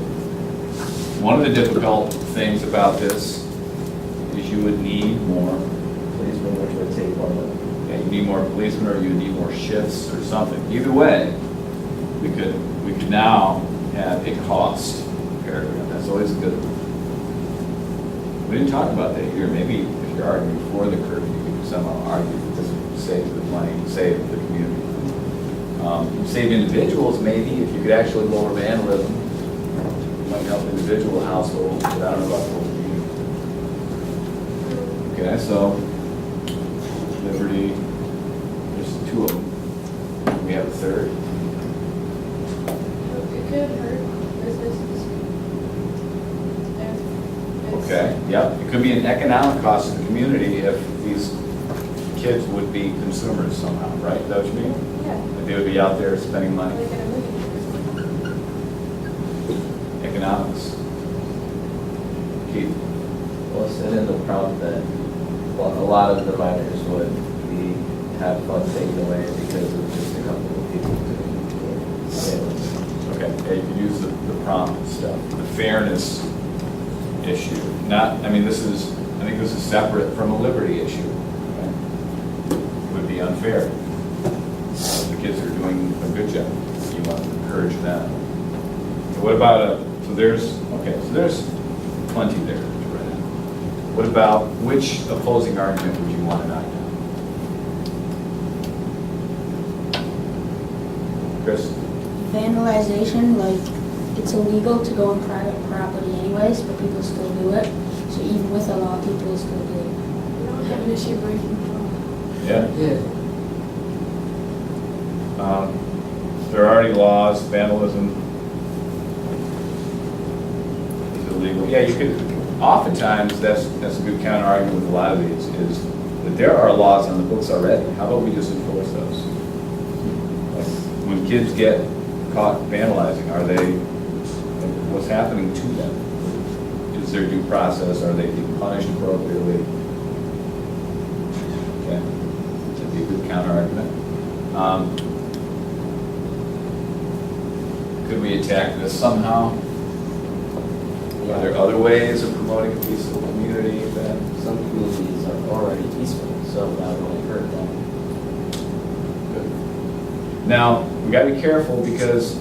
one of the difficult things about this is you would need more Policemen, which would take one of them. yeah, you need more policemen or you need more shifts or something. Either way, we could now have a cost paragraph. That's always a good one. We didn't talk about that here. Maybe if you're arguing for the curfew, you could somehow argue that this would save the money, save the community. Save individuals maybe, if you could actually lower vandalism. It might help individual households, but I don't know about the whole community. Okay, so liberty, there's two of them. We have a third. It could hurt businesses. If it's- Okay, yep. It could be an economic cost to the community if these kids would be consumers somehow, right? Is that what you mean? Yeah, That they would be out there spending money. like in a movie. Economics. Keith? Well, it's in the prompt that a lot of the minors would have fun taken away because of just a couple of people doing it. Okay, yeah, you can use the prompt stuff, the fairness issue. Not, I mean, I think this is separate from a liberty issue. Right? It would be unfair. The kids are doing a good job. You want to encourage them. So what about so there's plenty there to read out. What about, which opposing argument would you want to knock down? Chris? Vandalization, like, it's illegal to go on private property anyways, but people still do it. So even with a law, people still do it. We don't have an issue breaking the law. Yeah. Yeah. There are already laws, vandalism is illegal. Yeah, you could, oftentimes, that's a good counter argument with a lot of these, is that there are laws on the books already. How about we just enforce those? Like, when kids get caught vandalizing, what's happening to them? Is there due process? Are they being punished appropriately? Okay, that'd be a good counter argument. Could we attack this somehow? Are there other ways of promoting a peaceful community then? Some communities are already peaceful, so that would only hurt them. Good. Now, we gotta be careful because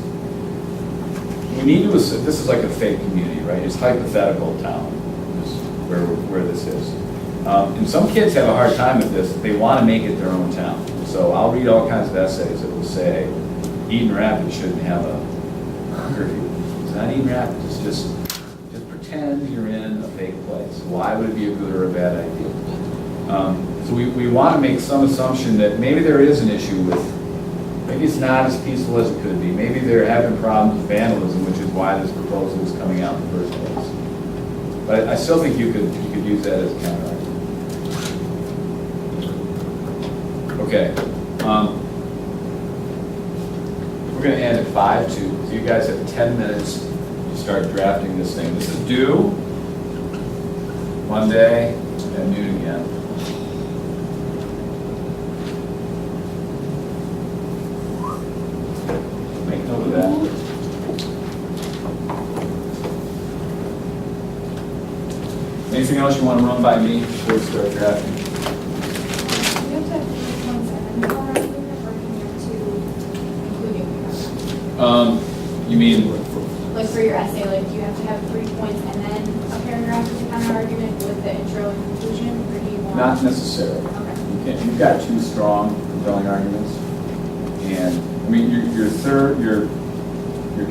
we need to, this is like a fake community, right? It's hypothetical town, is where this is. And some kids have a hard time with this, they wanna make it their own town. So I'll read all kinds of essays that will say, Eaton Rapids shouldn't have a curfew. It's not Eaton Rapids, it's just pretend you're in a fake place. Why would it be a good or a bad idea? So we want to make some assumption that maybe there is an issue with, maybe it's not as peaceful as it could be. Maybe they're having problems with vandalism, which is why this proposal is coming out in the first place. But I still think you could use that as a counter argument. Okay. We're going to end at 5:02. So you guys have 10 minutes to start drafting this thing. This is due Monday at noon again. Make note of that. Anything else you want to run by me before we start drafting? You have to have 3.7 or can you have to include your paragraph? You mean, Like for your essay, like do you have to have 3 points and then a paragraph with the counter argument with the intro and conclusion, or do you want? not necessarily. Okay. You've got two strong, compelling arguments. And, I mean, your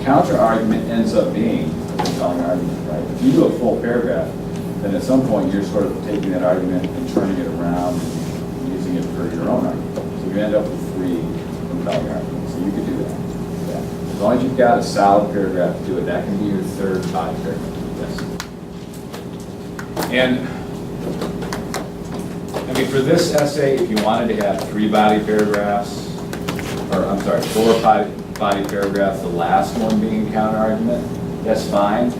counter argument ends up being a compelling argument, right? If you do a full paragraph, then at some point you're sort of taking that argument and turning it around and using it for your own argument. So you end up with 3 compelling arguments. So you could do that. Yeah. As long as you've got a solid paragraph to do it, that can be your third body paragraph. Yes. And I mean, for this essay, if you wanted to have 3 body paragraphs, or I'm sorry, 4 body paragraphs, the last one being a counter argument, that's fine,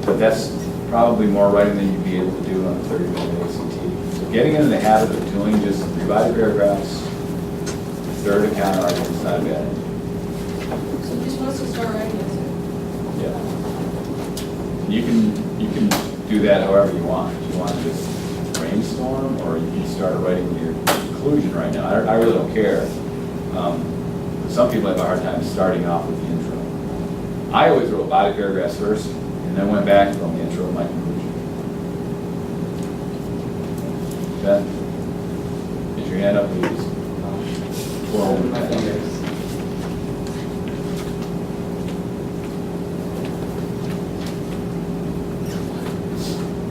but that's probably more writing than you'd be able to do on a 30-minute ACT. So getting into the habit of doing just 3 body paragraphs, third a counter argument is not a bad idea. So you're supposed to start writing this. Yeah. You can do that however you want. If you want to just brainstorm, or you can start writing your conclusion right now. I really don't care. Some people have a hard time starting off with the intro. I always wrote body paragraphs first, and then went back from the intro to my conclusion. Ben, get your hand up, please. 12.